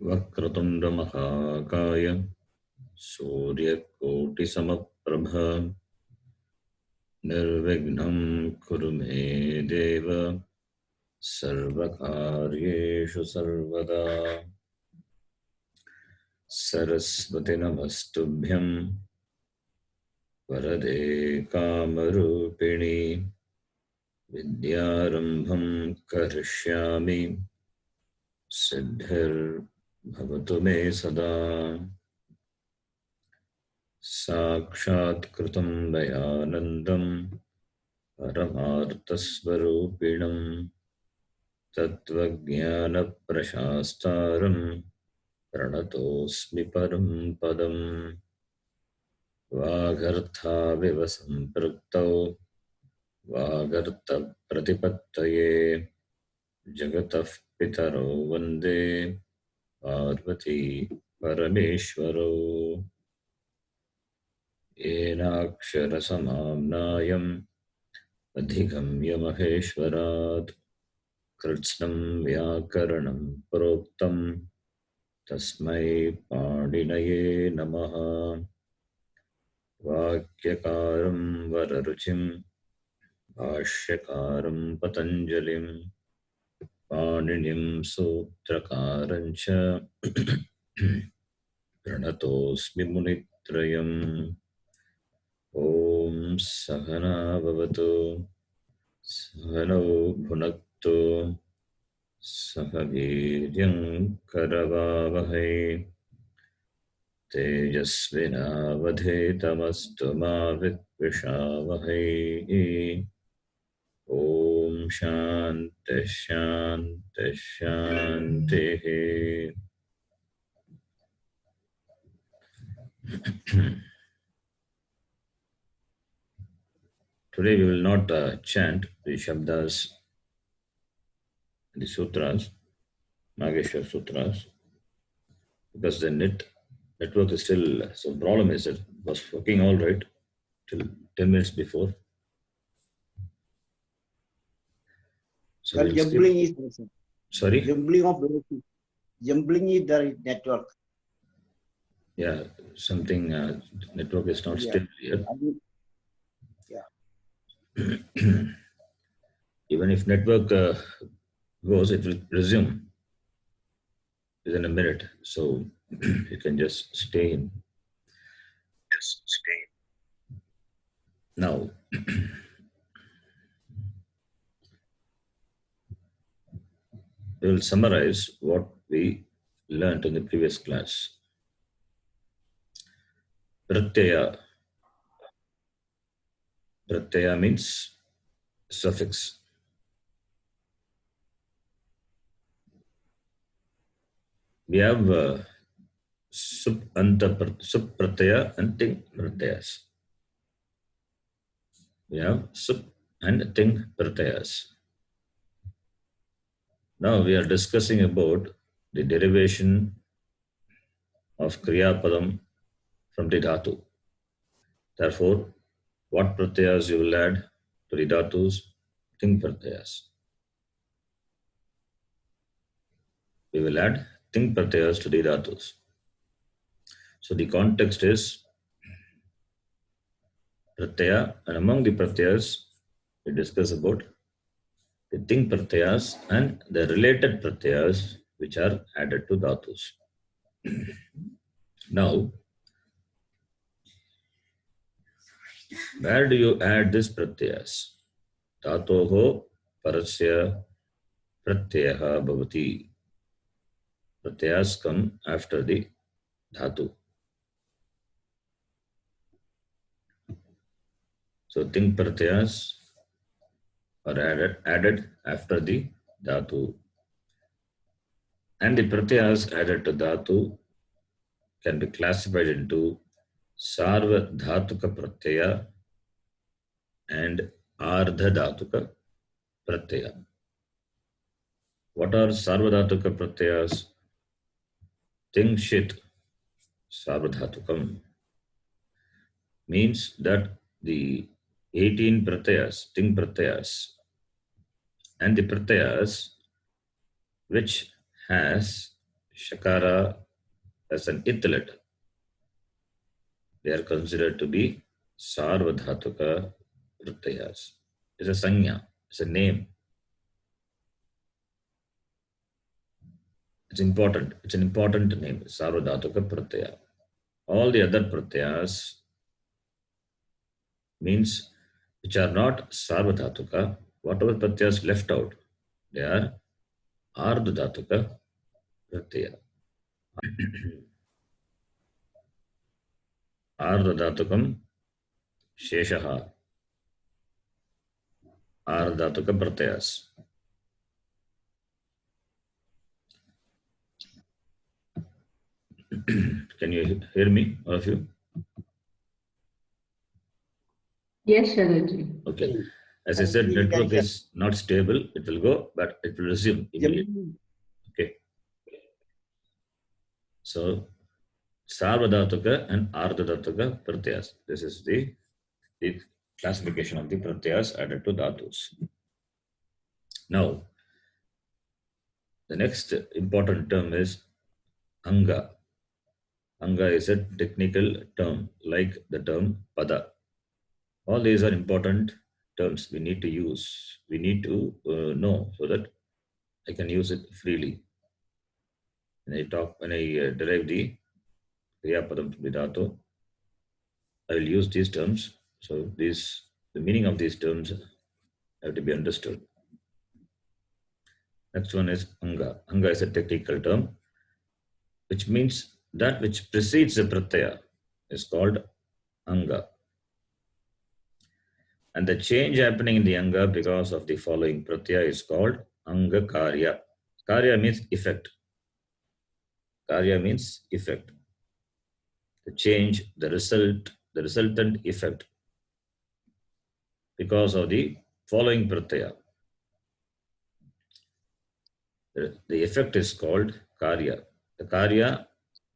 वक्रतुंड महाकाय सूर्यकोटिसमप्रभा निर्विघ्नं कुरु मे देव सर्वकार्येषु सर्वदा। सरस्वती नमस्तुभ्यं वरदे कामरूपिणी विद्यारम्भं करिष्यामि सिद्धिर्भवतु मे सदा। साक्षात्कृतं दयानन्दं परमार्थस्वरूपिणं तत्त्वज्ञानप्रशास्तारं प्रणतोऽस्मि परं पदं। वागर्थाविव सम्पृक्तौ वागर्थप्रतिपत्तये जगतः पितरौ वन्दे पार्वती परमेश्वरौ। येनाक्षरसमाम्नायम् अधिगम्य महेश्वरात् कृत्स्नं व्याकरणं प्रोक्तं तस्मै पाणिनये नमः। वाक्यकारं वररुचिं भाष्यकारं पतञ्जलिं पाणिनिं सूत्रकारं च प्रणतोऽस्मि मुनित्रयम्। ॐ सहना भवतु सहनौ भुनक्तु सह वीर्यं करवावहै तेजस्विनावधीतमस्तु मा विद्विषावहै। ॐ शान्ति शान्ति शान्तिः। Today we will not chant the Shabdas, the Sutras, Nageshwar Sutras, because the network is still, so problem is that it was working all right till 10 minutes before. So Well, jumbling is there, sir. Sorry? Jumbling of voices. Jumbling is the network. Yeah, something network is not stable here. Yeah. Even if network goes, it will resume within a minute. So you can just stay in. Just stay. Now, we will summarize what we learned in the previous class. Pratyaya. Pratyaya means suffix. We have sup pratyaya and ting pratyayas. We have sup and ting pratyayas. Now we are discussing about the derivation of Kriya Padam from the Dhatu. Therefore, what pratyayas you will add to the Dhatus? Ting pratyayas. We will add ting pratyayas to the Dhatus. So the context is pratyaya, and among the pratyayas, we discuss about the ting pratyayas and the related pratyayas which are added to Dhatus. Now, where do you add this pratyayas? Dhatoho parasya pratyaha bhavati. Pratyayas come after the dhatu. So ting pratyayas are added after the dhatu. And the pratyayas added to dhatu can be classified into sarva dhatuka pratyaya and ardha dhatuka pratyaya. What are sarva dhatuka pratyayas? Ting shit sarva dhatukam means that the 18 pratyayas, ting pratyayas, and the pratyayas which has Shakara as an it letter. They are considered to be Sarvadhatuka Pratyayas. It's a sanya, it's a name. It's important. It's an important name, Sarvadhatuka Pratyaya. All the other pratyayas means which are not Sarvadhatuka, whatever pratyayas left out, they are Ardhadhatuka Pratyaya. Ardhadhatukam Sheshaha. Ardhadhatuka Pratyayas. Can you hear me, all of you? Yes, Sharaji. Okay. As I said, network is not stable. It will go, but it will resume immediately. Okay. So, Sarvadhatuka and Ardhadhatuka Pratyayas. This is the classification of the Pratyayas added to Dhatus. Now, the next important term is Anga. Anga is a technical term like the term Pada. All these are important terms we need to use. We need to know so that I can use it freely. When I derive the Kriya Padam from the Dhatu, I will use these terms. So the meaning of these terms have to be understood. Next one is Anga. Anga is a technical term, which means that which precedes the pratyaya is called Anga. And the change happening in the Anga because of the following pratyaya is called Anga Karya. Karya means effect. Karya means effect. The change, the resultant effect because of the following pratyaya. The effect is called Karya. The Karya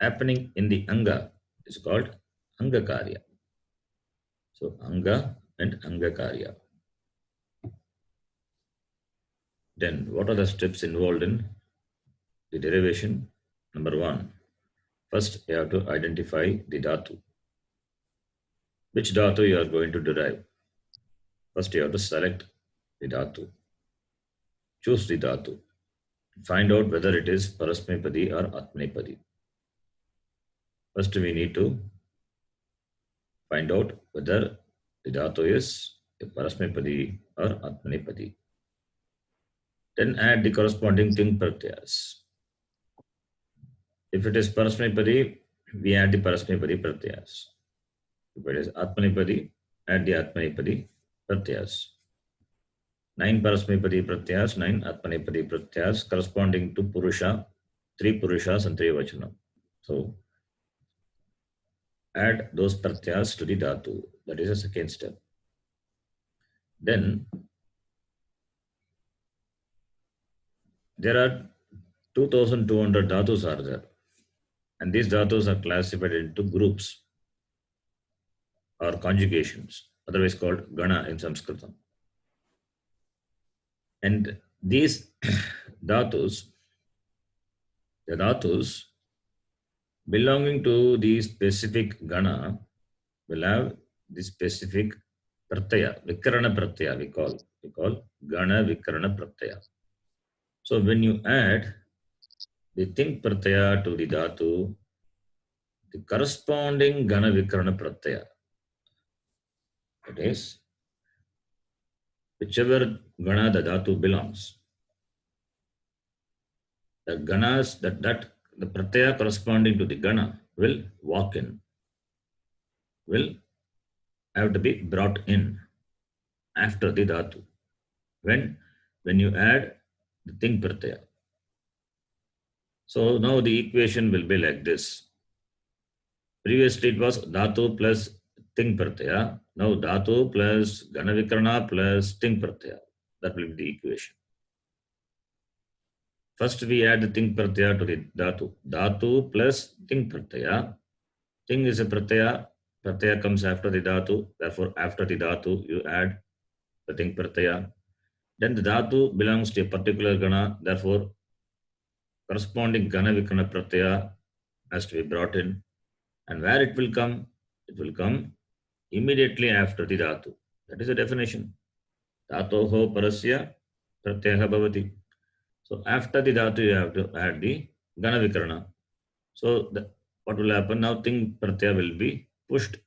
happening in the Anga is called Anga Karya. So Anga and Anga Karya. Then what are the steps involved in the derivation? Number one, first you have to identify the dhatu. Which dhatu you are going to derive? First you have to select the dhatu. Choose the dhatu. Find out whether it is Parasmepadi or Atmanepadi. First we need to find out whether the dhatu is a Parasmepadi or Atmanepadi. Then add the corresponding ting pratyayas. If it is Parasmepadi, we add the Parasmepadi pratyayas. If it is Atmanepadi, add the Atmanepadi pratyayas. 9 Parasmepadi pratyayas, 9 Atmanepadi pratyayas corresponding to Purusha, 3 Purushas and 3 Vachanam. So, add those pratyayas to the dhatu. That is the second step. Then, there are 2200 dhatus are there. And these dhatus are classified into groups or conjugations, otherwise called Gana in Saṃskṛtam. And these dhatus, the dhatus belonging to the specific Gana will have the specific pratyaya, Vikarana pratyaya we call Gana Vikarana pratyaya. So when you add the ting pratyaya to the dhatu, the corresponding Gana Vikarana pratyaya, that is, whichever Gana the dhatu belongs, the Ganas that the pratyaya corresponding to the Gana will walk in, will have to be brought in after the dhatu. When you add the ting pratyaya. So now the equation will be like this. Previously it was dhatu plus ting pratyaya. Now dhatu plus Gana Vikarana plus ting pratyaya. That will be the equation. First we add the ting pratyaya to the dhatu. Dhatu plus ting pratyaya. Ting is a pratyaya. Pratyaya comes after the dhatu. Therefore, after the dhatu, you add the ting pratyaya. Then the dhatu belongs to a particular Gana. Therefore, corresponding Gana Vikarana Pratyaya has to be brought in. And where it will come? It will come immediately after the Dhatu. That is the definition. Dhatoho parasya pratyaya bhavati. So after the Dhatu, you have to add the Gana Vikarana. So what will happen now? Ting pratyaya will be pushed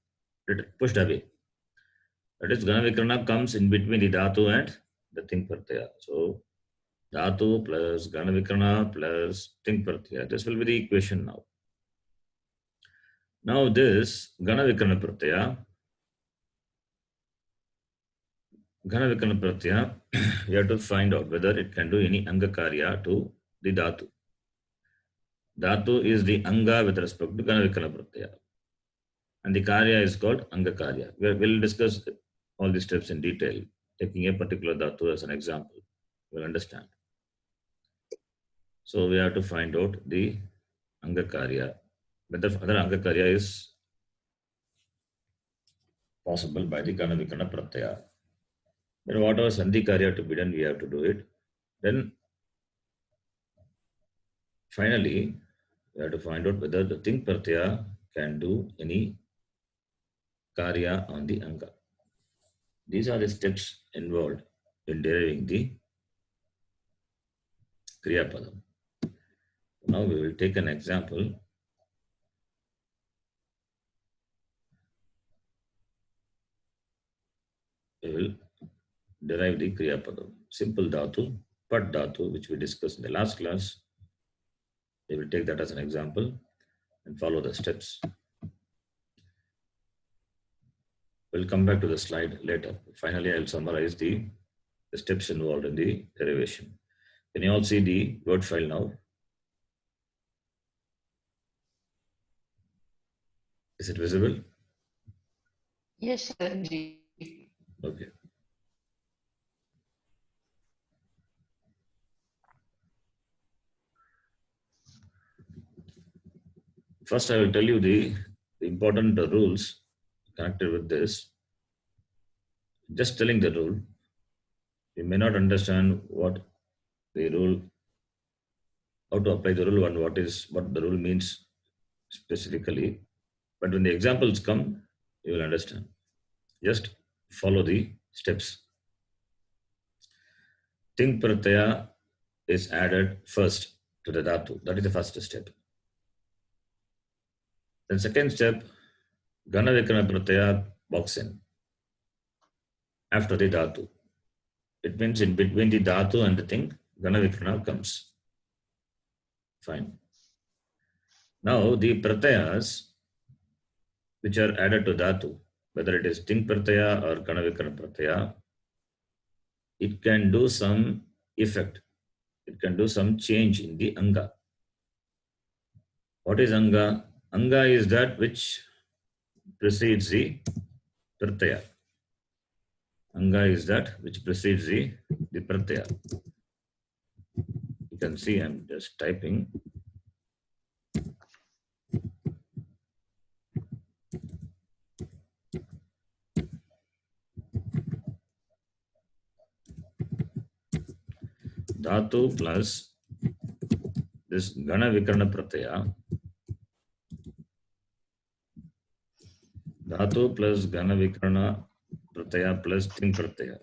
away. That is, Gana Vikarana comes in between the Dhatu and the Ting pratyaya. So Dhatu plus Gana Vikarana plus Ting pratyaya. This will be the equation now. Now this Gana Vikarana pratyaya, we have to find out whether it can do any Anga Karya to the Dhatu. Dhatu is the Anga with respect to Gana Vikarana pratyaya. And the Karya is called Anga Karya. We'll discuss all these steps in detail, taking a particular Dhatu as an example. We'll understand. So we have to find out the Anga Karya, whether other Anga Karya is possible by the Gana Vikarana pratyaya. Then whatever Sandhi Karya to be done, we have to do it. Then finally, we have to find out whether the Ting pratyaya can do any Karya on the Anga. These are the steps involved in deriving the Kriya Padam. Now we will take an example. We will derive the Kriya Padam. Simple Dhatu, Pat Dhatu, which we discussed in the last class. We will take that as an example and follow the steps. We'll come back to the slide later. Finally, I'll summarize the steps involved in the derivation. Can you all see the word file now? Is it visible? Yes, Sharji. Okay. First, I will tell you the important rules connected with this. Just telling the rule, you may not understand what the rule, how to apply the rule and what the rule means specifically. But when the examples come, you will understand. Just follow the steps. Ting pratyaya is added first to the dhatu. That is the first step. Then second step, Gana Vikarana pratyaya walks in after the dhatu. It means in between the dhatu and the Ting, Gana Vikarana comes. Fine. Now the pratyayas which are added to dhatu, whether it is Ting pratyaya or Gana Vikarana pratyaya, it can do some effect. It can do some change in the Anga. What is Anga? Anga is that which precedes the pratyaya. Anga is that which precedes the pratyaya. You can see I'm just typing. Dhatu plus this Gana Vikarana pratyaya. Dhatu plus Gana Vikarana pratyaya plus Ting pratyaya.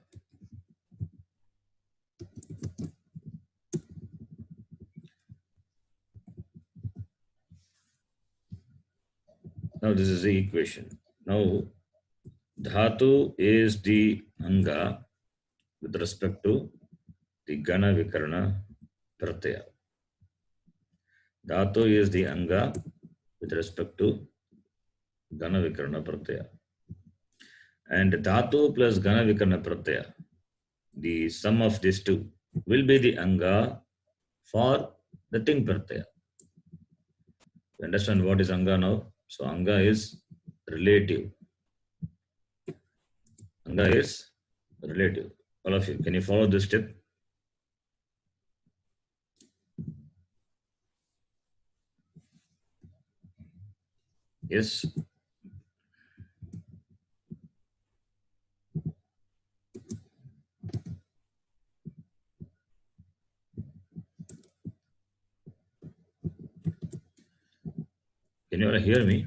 Now this is the equation. Now Dhatu is the Anga with respect to the Gana Vikarana pratyaya. Dhatu is the Anga with respect to Gana Vikarana pratyaya. And Dhatu plus Gana Vikarana pratyaya, the sum of these two will be the Anga for the Ting pratyaya. You understand what is Anga now? So Anga is relative. Anga is relative. All of you, can you follow this step? Yes. Can you all hear me?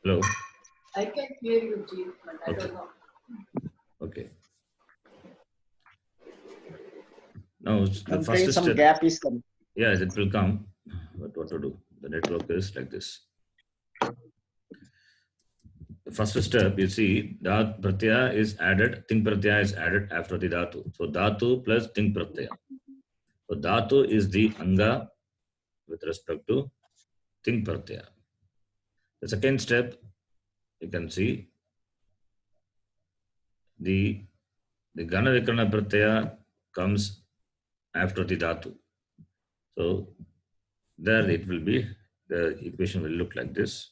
Hello? I can hear you, Ji, but I Okay. don't know. Okay. Now, the Sometimes first some step, gap is coming. yes, it will come. But what to do? The network is like this. The first step, you see, dat pratyaya is added, ting pratyaya is added after the dhatu. So, dhatu plus ting pratyaya. So, dhatu is the anga with respect to ting pratyaya. The second step, you can see the gana vikarana pratyaya comes after the dhatu. So, there it will be, the equation will look like this.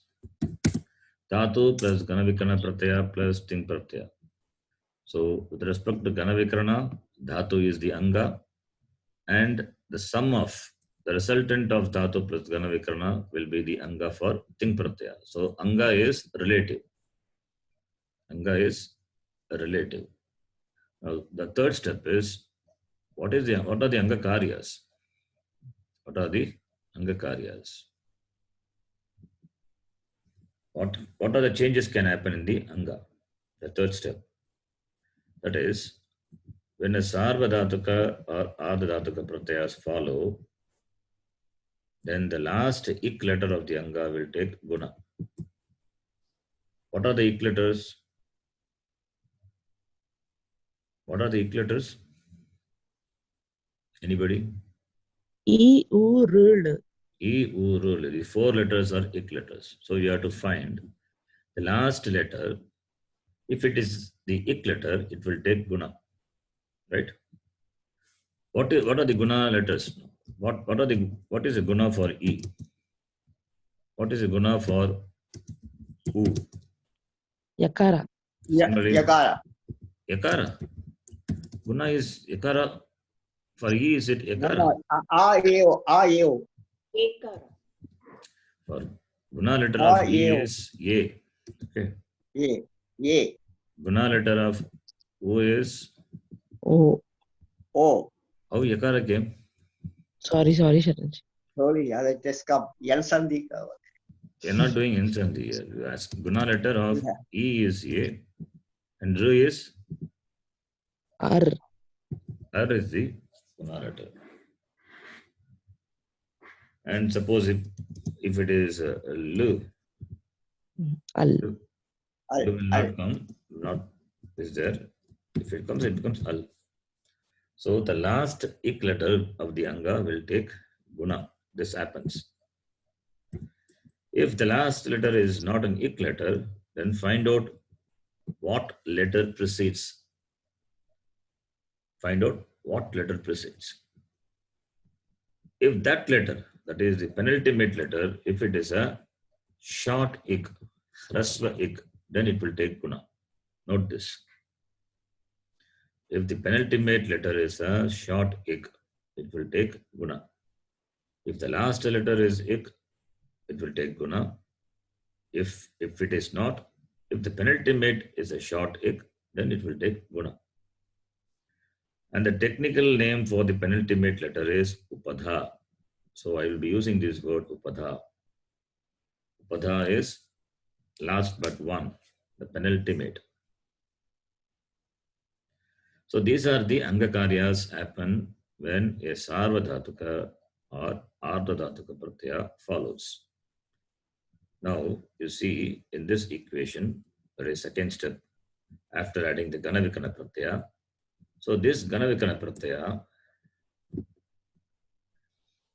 Dhatu plus gana vikarana pratyaya plus ting pratyaya. So, with respect to gana vikarana, dhatu is the anga, and the sum of the resultant of dhatu plus gana vikarana will be the anga for ting pratyaya. So, anga is relative. Anga is relative. Now, the third step is what are the anga karyas? What are the anga karyas? What are the changes can happen in the anga? The third step. That is, when a sarvadhatuka or ardhadhatuka pratyayas follow, then the last ik letter of the anga will take guna. What are the ik letters? What are the ik letters? Anybody? E, U, R, E, U, R. The four letters are ik letters. So you have to find the last letter. If it is the ik letter, it will take guna. Right? What are the guna letters? What is the guna for E? What is the guna for U? Yakara. Similarly, Yagara. yakara. Guna is yakara. For E, is it yakara? A-E-O. Ekara. For guna letter of E A-E-O. is A. Okay. A. Guna letter of U is Oh, O. how yakara came? sorry, Sharanji. Sorry, I just come. Yan Sandhi. You're not doing instant here. You ask guna letter of Yeah. E is A and R is R, R is the guna letter. And suppose if it is L, Al. L will not come, not is there. If it comes, it becomes Al. So the last ik letter of the anga will take guna. This happens. If the last letter is not an ik letter, then find out what letter precedes. Find out what letter precedes. If that letter, that is the penultimate letter, if it is a short ik, hrasva ik, then it will take guna. Note this. If the penultimate letter is a short ik, it will take guna. If the last letter is ik, it will take guna. If it is not, if the penultimate is a short ik, then it will take guna. And the technical name for the penultimate letter is upadha. So I will be using this word upadha. Upadha is last but one, the penultimate. So these are the angakaryas happen when a sarvadhatuka or ardhadhatuka pratyaya follows. Now you see in this equation, there is a second step after adding the ganavikana pratyaya. So this ganavikana pratyaya,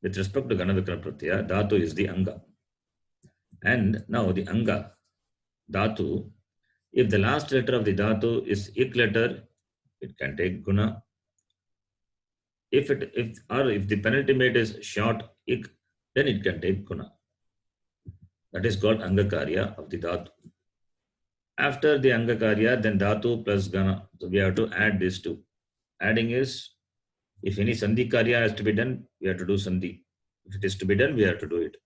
with respect to ganavikana pratyaya, dhatu is the anga. And now the anga, dhatu, if the last letter of the dhatu is ik letter, it can take guna. If the penultimate is short ik, then it can take guna. That is called angakarya of the dhatu. After the angakarya, then dhatu plus gana. So we have to add these two. Adding is, if any sandhi karya has to be done, we have to do sandhi. If it is to be done, we have to do it.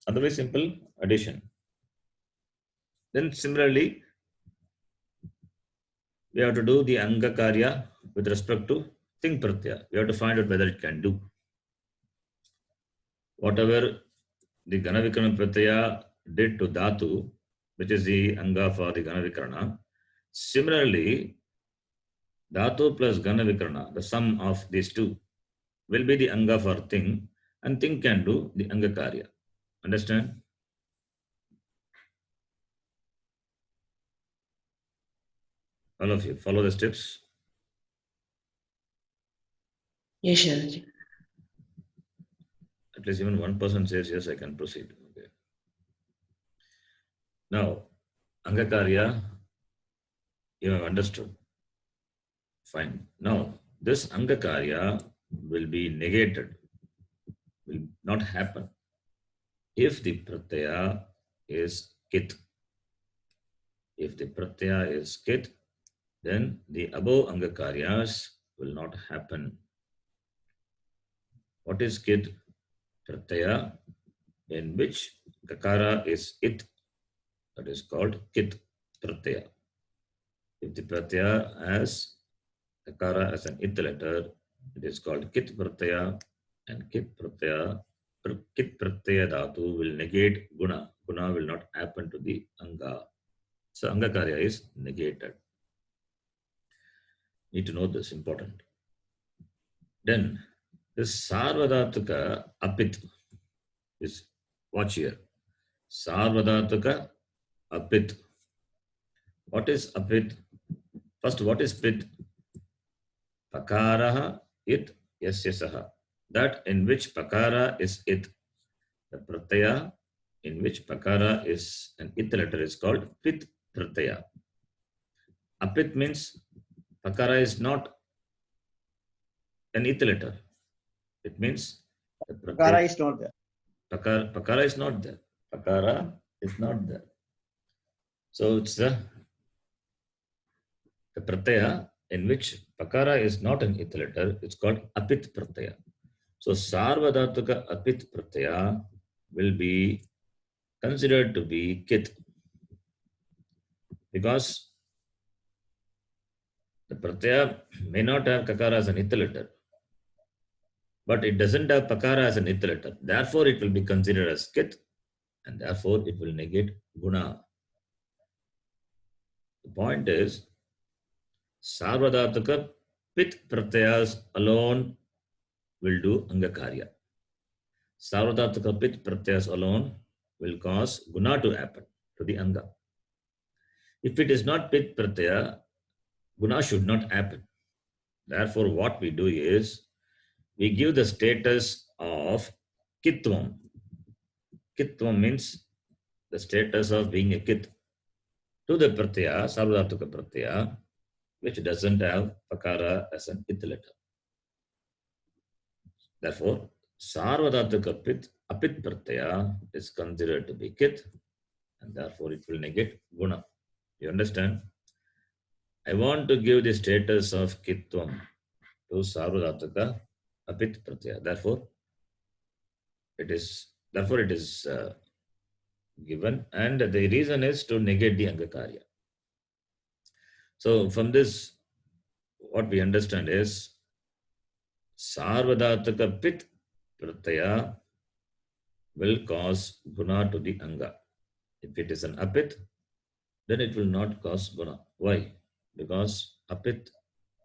Otherwise, simple addition. Then similarly, we have to do the angakarya with respect to Think pratyaya. We have to find out whether it can do. Whatever the Ganavikarana pratyaya did to dhatu, which is the anga for the Ganavikarana, similarly, dhatu plus Ganavikarana, the sum of these two, will be the anga for thing, and thing can do the anga karya. Understand? All of you, follow the steps. Yes, Sharaji. At least even one person says, yes, I can proceed. Okay. Now, Angakarya, you have understood. Fine. Now, this Angakarya will be negated, will not happen if the Pratyaya is Kit. If the Pratyaya is Kit, then the above Angakaryas will not happen. What is Kit? Pratyaya in which Kakara is It. That is called Kit Pratyaya. If the Pratyaya has Kakara as an It letter, it is called Kit Pratyaya, and Kit Pratyaya Dhatu will negate Guna. Guna will not happen to the Anga. So Angakarya is negated. Need to know this, important. Then this Sarvadhatuka Apit is, watch here. Sarvadhatuka Apit. What is Apit? First, what is Pit? Pakaraha it yasyasaha. That in which Pakara is it. The Pratyaya in which Pakara is an it letter is called Pit Pratyaya. Apit means Pakara is not an it letter. It means the Pakara is not there. Pakara is not there. Pakara is not there. So it's the Pratyaya in which Pakara is not an it letter. It's called Apit Pratyaya. So Sarvadhatuka Apit Pratyaya will be considered to be Kit, because the Pratyaya may not have Kakara as an it letter, but it doesn't have Pakara as an it letter. Therefore, it will be considered as Kit, and therefore it will negate Guna. The point is, Sarvadhatuka Pit Pratyayas alone will do Angakarya. Sarvadhatuka Pit Pratyayas alone will cause Guna to happen to the Anga. If it is not Pit Pratyaya, Guna should not happen. Therefore, what we do is, we give the status of Kitvam. Kitvam means the status of being a Kit to the Pratyaya, Sarvadhatuka Pratyaya, which doesn't have Pakara as an it letter. Therefore, Sarvadhatuka Apit Pratyaya is considered to be Kit, and therefore it will negate Guna. You understand? I want to give the status of Kitvam to Sarvadhatuka Apit Pratyaya. Therefore, it is given, and the reason is to negate the Angakarya. So from this, what we understand is Sarvadhatuka Pit Pratyaya will cause Guna to the Anga. If it is an Apit, then it will not cause Guna. Why? Because Apit,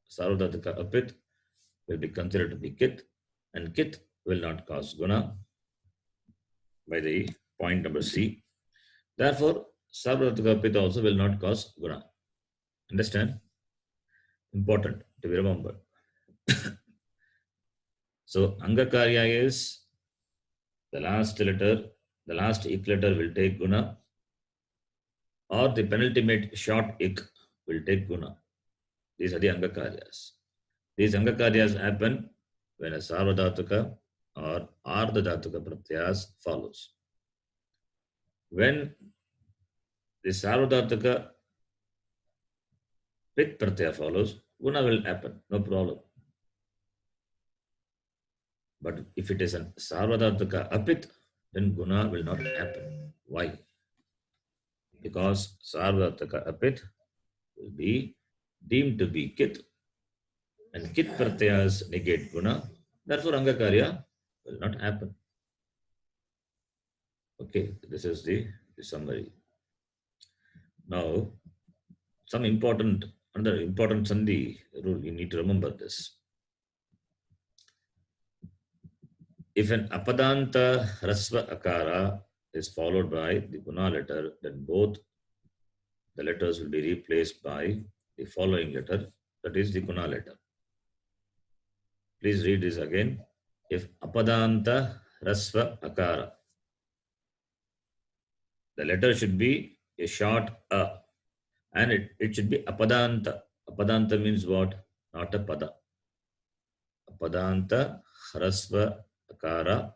Sarvadhatuka Apit will be considered to be Kit, and Kit will not cause Guna by the point number C. Therefore, Sarvadhatuka Apit also will not cause Guna. Understand? Important to be remembered. So, Angakarya is the last letter, the last ik letter will take Guna, or the penultimate short ik will take Guna. These are the Angakaryas. These Angakaryas happen when a Sarvadhatuka or Ardhadhatuka Pratyayas follows. When the Sarvadhatuka Pit Pratyaya follows, Guna will happen, no problem. But if it is a Sarvadhatuka Apit, then Guna will not happen. Why? Because Sarvadhatuka Apit will be deemed to be Kit, and kit pratyas negate guna. Therefore, Angakarya will not happen. Okay, this is the summary. Now, another important Sandhi rule, you need to remember this. If an apadanta rasva akara is followed by the guna letter, then both the letters will be replaced by the following letter, that is the guna letter. Please read this again. If apadanta rasva akara, the letter should be a short a, and it should be apadanta. Apadanta means what? Not a pada. Apadanta rasva akara,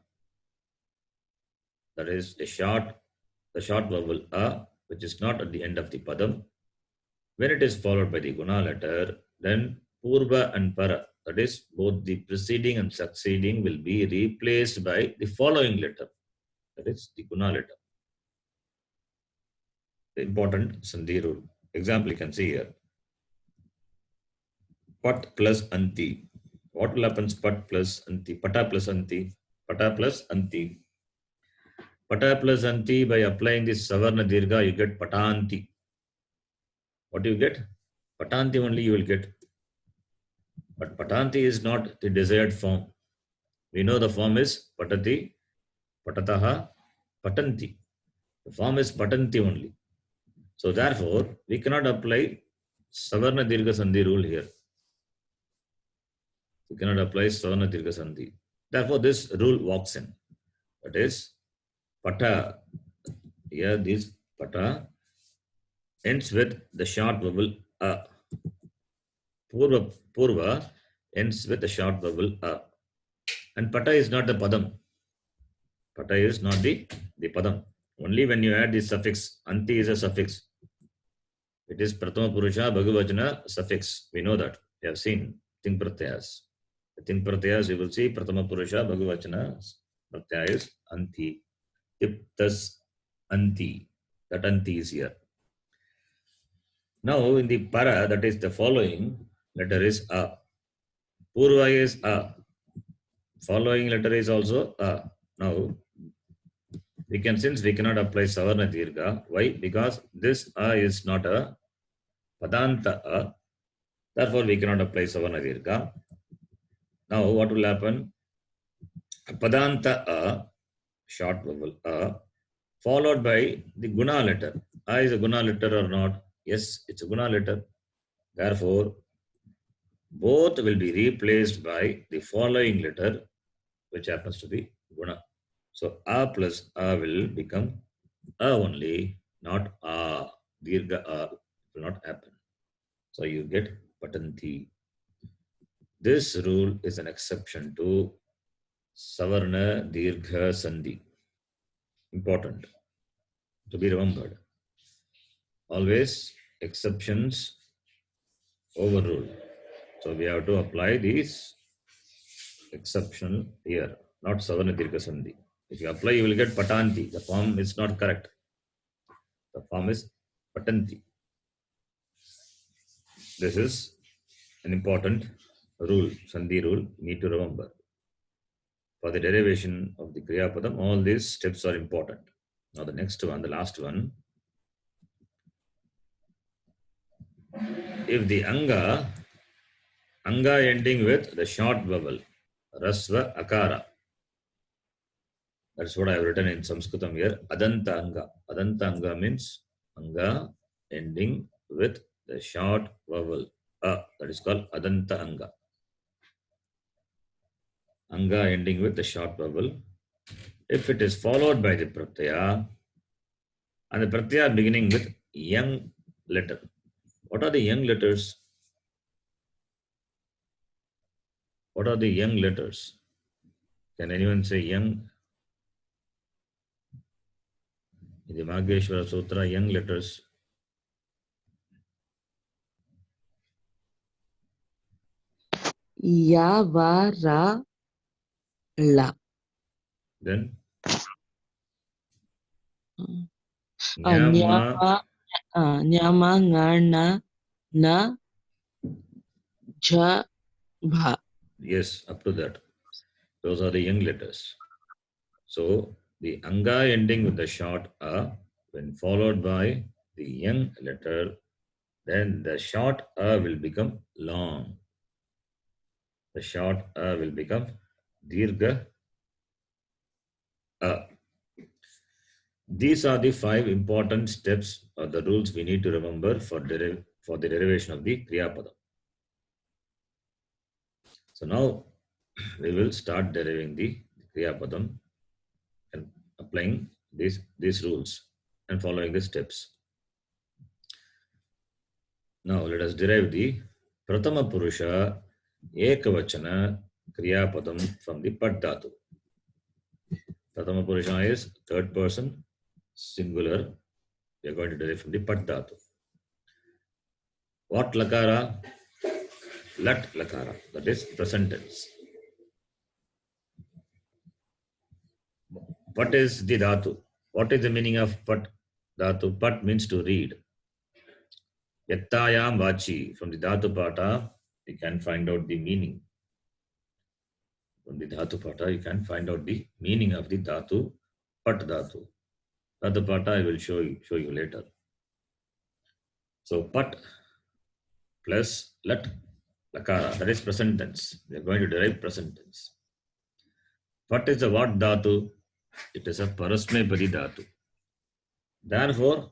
that is the short vowel a, which is not at the end of the padam. When it is followed by the guna letter, then purva and para, that is both the preceding and succeeding, will be replaced by the following letter, that is the guna letter. The important sandhi rule. Example you can see here. Pat plus anti. What will happen? Pat plus anti. Pata plus anti. Pata plus anti. Pata plus anti, by applying this savarna dirgha, you get patanti. What do you get? Patanti only you will get. But patanti is not the desired form. We know the form is patati, patataha, patanti. The form is patanti only. So therefore, we cannot apply savarna dirgha sandhi rule here. We cannot apply savarna dirgha sandhi. Therefore, this rule walks in. That is, pata. Here, this pata ends with the short vowel a. Purva ends with the short vowel a. And pata is not the padam. Pata is not the padam. Only when you add the suffix, anti is a suffix. It is pratama purusha bhagavachana suffix. We know that. We have seen ting pratyas. The ting pratyas, you will see pratama purusha bhagavachana pratyaya is anti. Tiptas anti. That anti is here. Now in the para, that is the following letter is a. Purva is a. Following letter is also a. Now since we cannot apply savarna dirgha, why? Because this a is not a padanta a. Therefore, we cannot apply savarna dirgha. Now, what will happen? Padanta a, short vowel a, followed by the guna letter. A is a guna letter or not? Yes, it's a guna letter. Therefore, both will be replaced by the following letter, which happens to be guna. So, a plus a will become a only, not a. Dirgha a will not happen. So, you get patanti. This rule is an exception to savarna dirgha sandhi. Important to be remembered. Always exceptions overrule. So we have to apply these exception here, not savarna dirgha sandhi. If you apply, you will get patanti. The form is not correct. The form is patanti. This is an important rule, sandhi rule, you need to remember. For the derivation of the kriya padam, all these steps are important. Now the next one, the last one. If the anga ending with the short vowel, rasva akara. That's what I have written in Saṃskṛtam here. Adanta anga. Adanta anga means anga ending with the short vowel a. That is called adanta anga. Anga ending with the short vowel. If it is followed by the pratyaya, and the pratyaya beginning with young letter. What are the young letters? What are the young letters? Can anyone say young? In the Maheshwara Sutra, young letters. Ya, va, ra, la. Then Nyama, nyama, nga, na, jha, Bha. Yes, up to that. Those are the young letters. So the anga ending with the short a, when followed by the young letter, then the short a will become long. The short a will become dirgha a. These are the 5 important steps or the rules we need to remember for the derivation of the Kriya Padam. So now we will start deriving the Kriya Padam and applying these rules and following the steps. Now let us derive the Pratama Purusha Ekavachana Kriya Padam from the Pat Dhatu. Pratama Purusha is third person singular. We are going to derive from the Pat Dhatu. What lakara? Lat lakara. That is present tense. Pat is the dhatu. What is the meaning of pat dhatu? Pat means to read. Yattayam vachi. From the dhatu pata, you can find out the meaning. From the dhatu pata, you can find out the meaning of the dhatu, pat dhatu. Dhatu pata I will show you later. So pat plus lat lakara, that is present tense. We are going to derive present tense. Pat is a what dhatu? It is a parasmepadi dhatu. Therefore,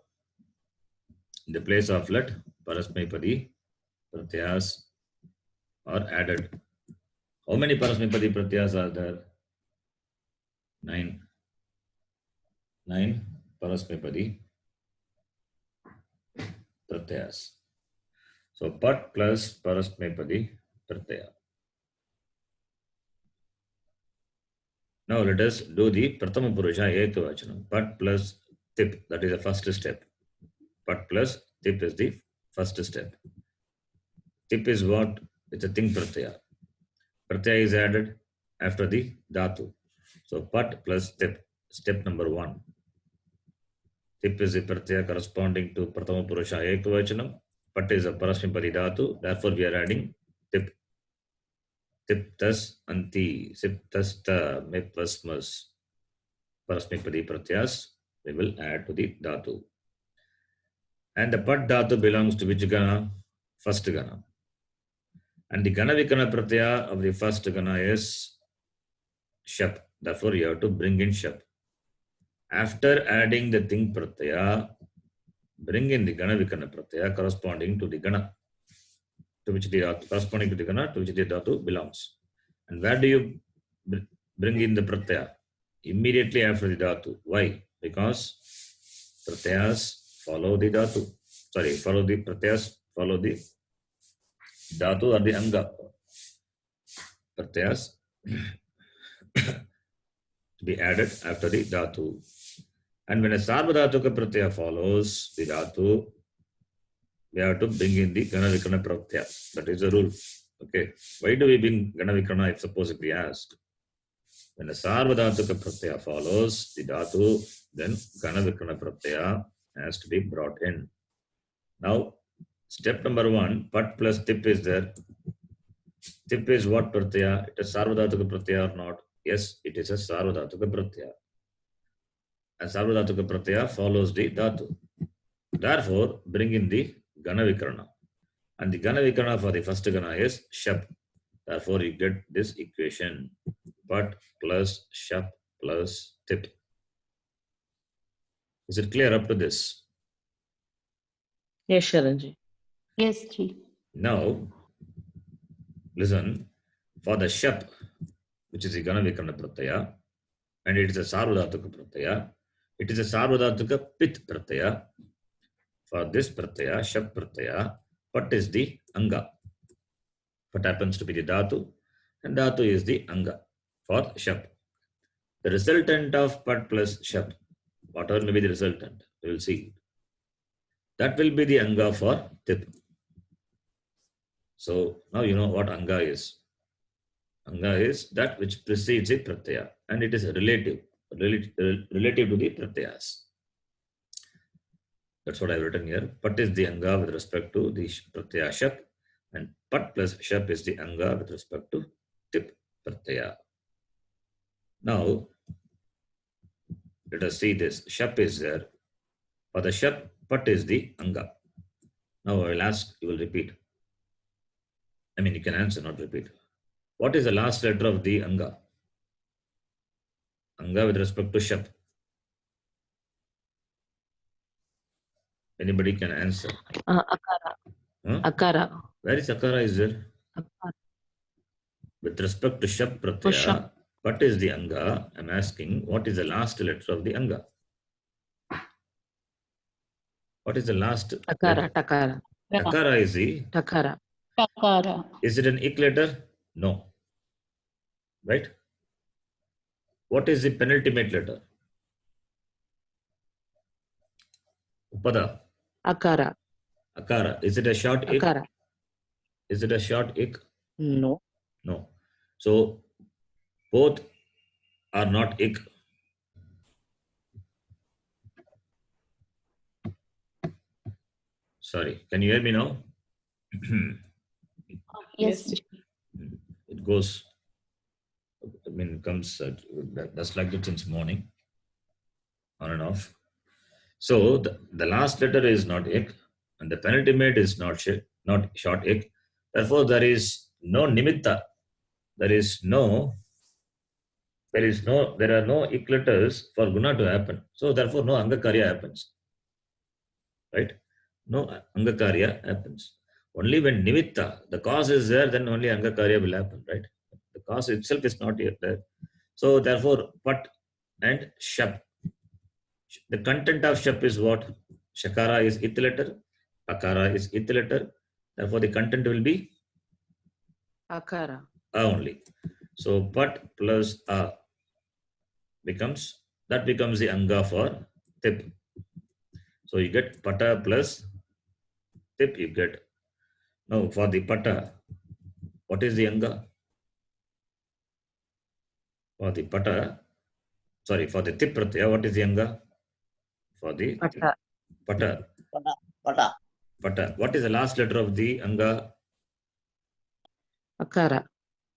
in the place of lat, parasmepadi pratyas are added. How many parasmepadi pratyas are there? 9. 9 parasmepadi pratyas. So pat plus parasmepadi pratyaya. Now let us do the Pratama Purusha Ekavachanam. Pat plus tip, that is the first step. Pat plus tip is the first step. Tip is what? It's a thing pratyaya. Pratyaya is added after the dhatu. So pat plus tip, step number 1. Tip is the pratyaya corresponding to Pratama Purusha Ekavachanam. Pat is a parasmipadi dhatu. Therefore we are adding tip. Tiptas anti, siptasta, mepasmas, parasmipadi pratyas, we will add to the dhatu. And the pat dhatu belongs to which gana? First gana. And the gana vikana pratyaya of the first gana is shap. Therefore you have to bring in shap. After adding the thing pratyaya, bring in the gana vikana pratyaya corresponding to the gana. To which the dhatu, corresponding to the gana to which the dhatu belongs. And where do you bring in the pratyaya? Immediately after the dhatu. Why? Because pratyayas follow the dhatu. Sorry, pratyayas follow the dhatu or the anga. Pratyayas to be added after the dhatu. And when a sarvadhatuka pratyaya follows the dhatu, we have to bring in the gana vikana pratyaya. That is the rule. Okay. Why do we bring gana vikana if suppose if we ask? When a sarvadhatuka pratyaya follows the dhatu, then gana vikana pratyaya has to be brought in. Now, step number 1, pat plus tip is there. Tip is what pratyaya? It is sarvadhatuka pratyaya or not? Yes, it is a sarvadhatuka pratyaya. And sarvadhatuka pratyaya follows the dhatu. Therefore, bring in the gana vikarana. And the gana vikarana for the first gana is shap. Therefore, you get this equation. Pat plus shap plus tip. Is it clear up to this? Yes, Sharanji. Yes, Ji. Now, listen. For the shap, which is the gana vikarana pratyaya, and it is a sarvadhatuka pratyaya, it is a sarvadhatuka pit pratyaya. For this pratyaya, shap pratyaya, pat is the anga. Pat happens to be the dhatu, and dhatu is the anga for shap. The resultant of pat plus shap, whatever may be the resultant, we will see. That will be the anga for tip. So now you know what anga is. Anga is that which precedes a pratyaya, and it is relative to the pratyayas. That's what I've written here. Pat is the anga with respect to the pratyaya shap, And pat plus shap is the anga with respect to tip pratyaya. Now, let us see this. Shap is there. For the shap, pat is the anga. Now I will ask, you will repeat. I mean, you can answer, not repeat. What is the last letter of the anga? Anga with respect to shap. Anybody can answer. Akara. Huh? Akara. Where is akara is there? Akara. With respect to shap For pratyaya, shap. what is the anga? I'm asking, what is the last letter of the anga? What is the last letter? Takara. Takara. Takara is the, Takara. Takara. is it an ik letter? No. Right? What is the penultimate letter? Upada. Akara. Akara. Is it a short ik? Akara. Is it a short ik? No. No. So both are not ik. Sorry. Can you hear me now? Yes. It goes, I mean, it comes, that's like that since morning, on and off. So the last letter is not ik, and the penultimate is not short ik. Therefore, there is no nimitta. There are no ik letters for guna to happen. So therefore, no angakarya happens. Right? No angakarya happens. Only when nimitta, the cause is there, then only angakarya will happen. Right? The cause itself is not yet there. So therefore, pat and shap. The content of shap is what? Shakara is it letter, akara is it letter. Therefore, the content will be Akara. a only. So pat plus a becomes the anga for tip. So you get pata plus tip. You get now for the pata. What is the anga? For the pata, sorry, for the tip pratyaya, what is the anga? For the Pata. pata. Pata. Pata. Pata. What is the last letter of the anga? Akara.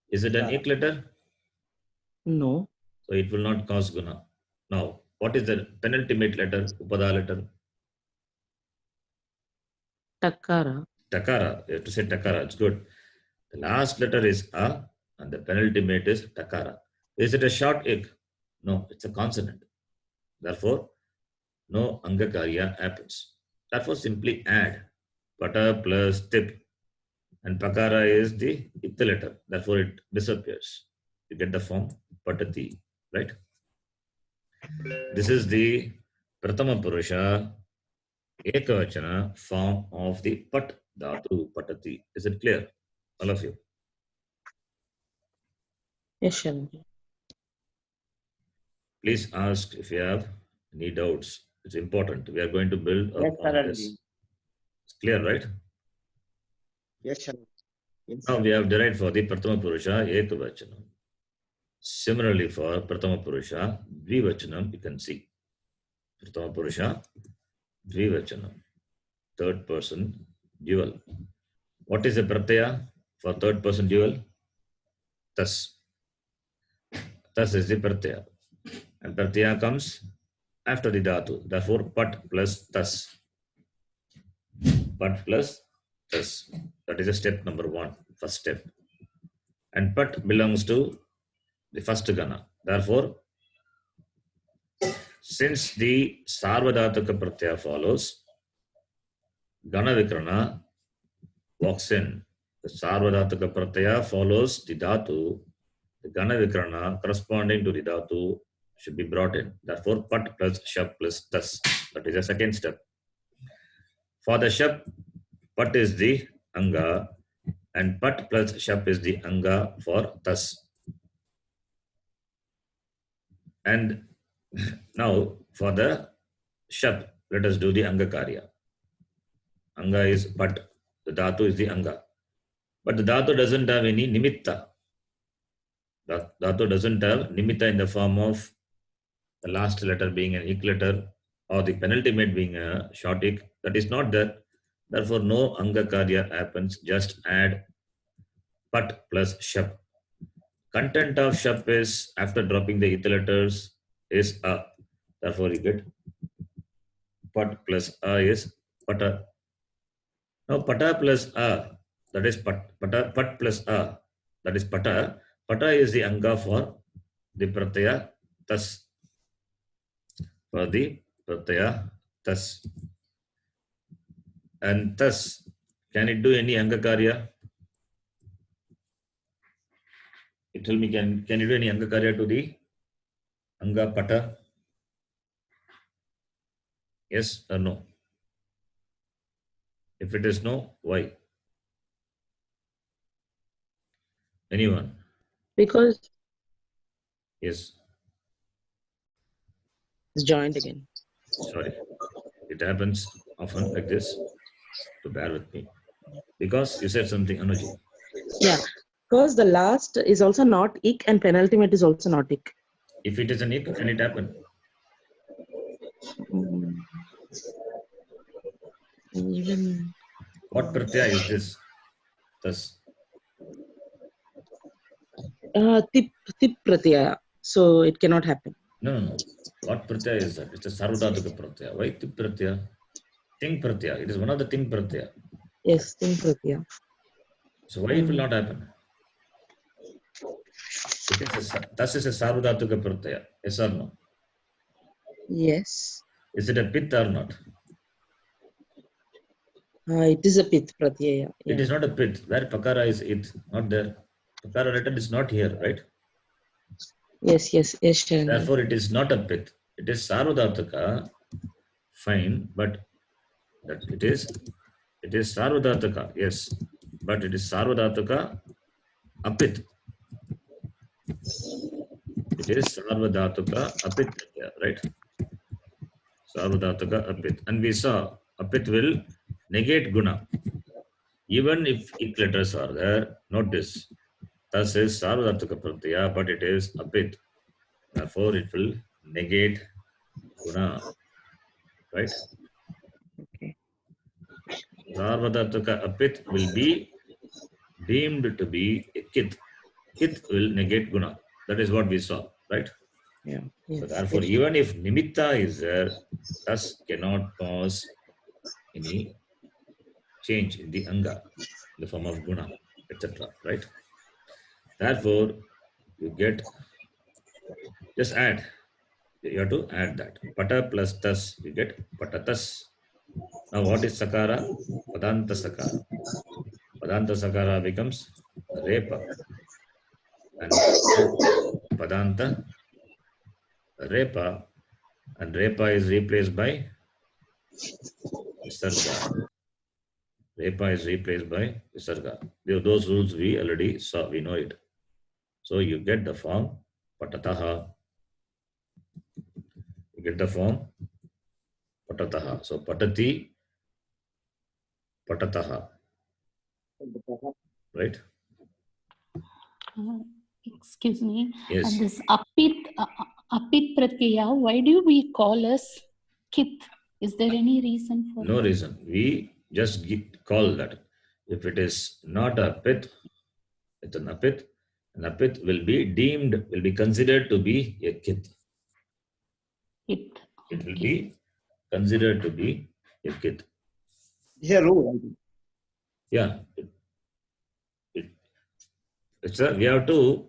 Is it an ik letter? No. So it will not cause guna. Now, what is the penultimate letter, upada letter? Takara. Takara. You have to say takara. It's good. The last letter is a, and the penultimate is takara. Is it a short ik? No, it's a consonant. Therefore, no angakarya happens. Therefore, simply add pata plus tip, and pakara is the it letter. Therefore, it disappears. You get the form patati, right? This is the Pratama Purusha Ekavachana form of the Pat Dhatu Patati. Is it clear? All of you? Yes, Sharanji. Please ask if you have any doubts. It's important. We are going to build Yes, up on this. Sharanji. It's clear, right? Yes, Sharanji. Yes. Now we have derived for the Pratama Purusha Ekavachana. Similarly, for Pratama Purusha Dvivachanam, you can see. Pratama Purusha Dvivachanam. Third person dual. What is the pratyaya for third person dual? Tas. Tas is the pratyaya. And pratyaya comes after the dhatu. Therefore, pat plus tas. Pat plus tas. That is a step number 1, first step. And pat belongs to the first gana. Therefore, since the sarvadhataka pratyaya follows, gana vikrana walks in. The sarvadhataka pratyaya follows the dhatu. The gana vikrana corresponding to the dhatu should be brought in. Therefore, pat plus shap plus tas. That is the second step. For the shap, pat is the anga, and pat plus shap is the anga for tas. And now for the shap, let us do the anga karya. Anga is pat. The dhatu is the anga. But the dhatu doesn't have any nimitta. The dhatu doesn't have nimitta in the form of the last letter being an ik letter or the penultimate being a short ik. That is not there. Therefore, no anga karya happens. Just add pat plus shap. Content of shap is, after dropping the ether letters, is a. Therefore, you get pat plus a is pata. Now, pata plus a, that is pat plus a, that is pata. Pata is the anga for the pratyaya tas. For the pratyaya tas. And thus, can it do any anga karya? You tell me, can you do any anga karya to the anga pata? Yes or no? If it is no, why? Anyone? Because Yes. it's joined again. Sorry. It happens often like this. So bear with me. Because you said something, Anuji. Yeah. Because the last is also not ik and penultimate is also not ik. If it is an ik, can it happen? Mm. Even What pratyaya is this? Thus. tip pratyaya. So it cannot happen. No. What pratyaya is that? It's a sarvadhatuka pratyaya. Why tip pratyaya? Ting pratyaya. It is one of the ting pratyaya. Yes, tin pratyaya. So why it will not happen? Thus is a sarvadhatuka pratyaya. Yes or no? Yes. Is it a pit or not? It is a pith pratyaya. It Yeah. is not a pit. Where pakara is it? Not there. Pakara written is not here, right? Yes, Sharanji. Therefore, it is not a pit. It is sarvadhataka. Fine, but that it is sarvadhataka. Yes, but it is sarvadhataka apit. It is sarvadhataka apit, right? Sarvadhataka apit, and we saw apit will negate guna. Even if ik letters are there, notice thus is sarvadhataka pratyaya, but it is apit. Therefore, it will negate guna, right? Okay. Sarvadhataka apit will be deemed to be a kith. Kith will negate guna. That is what we saw, right? Yeah. So Yes. therefore, even if nimitta is there, thus cannot cause any change in the anga, in the form of guna, etc. Right? Therefore, you get, just add. You have to add that. Pata plus tas, you get patatas. Now, what is sakara? Padanta sakara. Padanta sakara becomes repa. And padanta repa, and repa is replaced by visarga. Repa is replaced by visarga. Those rules we already saw, we know it. So you get the form patataha. You get the form patataha. So patati, patataha. Right? Excuse me. Yes. And this apit pratyaya, why do we call us kith? Is there any reason for No that? reason. We just call that. If it is not a pit, it's an apit will be deemed, will be considered to be a kith. It. It will be considered to be a kith. It's a rule. Yeah. It's a, we have to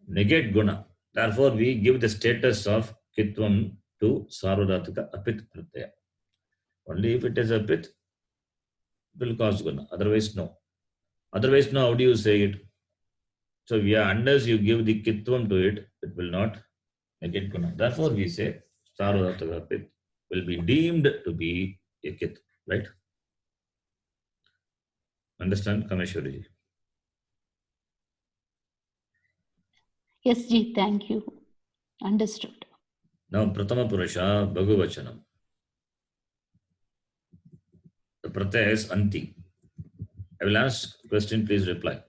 negate guna. Therefore, we give the status of kitvam to sarvadhatika apit pratyaya. Only if it is a pit, it will cause guna. Otherwise, no. Otherwise, no. How do you say it? So, unless you give the kitvam to it, it will not negate guna. Therefore, we say sarvadhatika apit will be deemed to be a kit. Right? Understand, Kameshwariji? Yes, Ji, thank you. Understood. Now, Pratama Purusha, Bhagavachanam. The pratyaya is anti. I will ask question, please reply.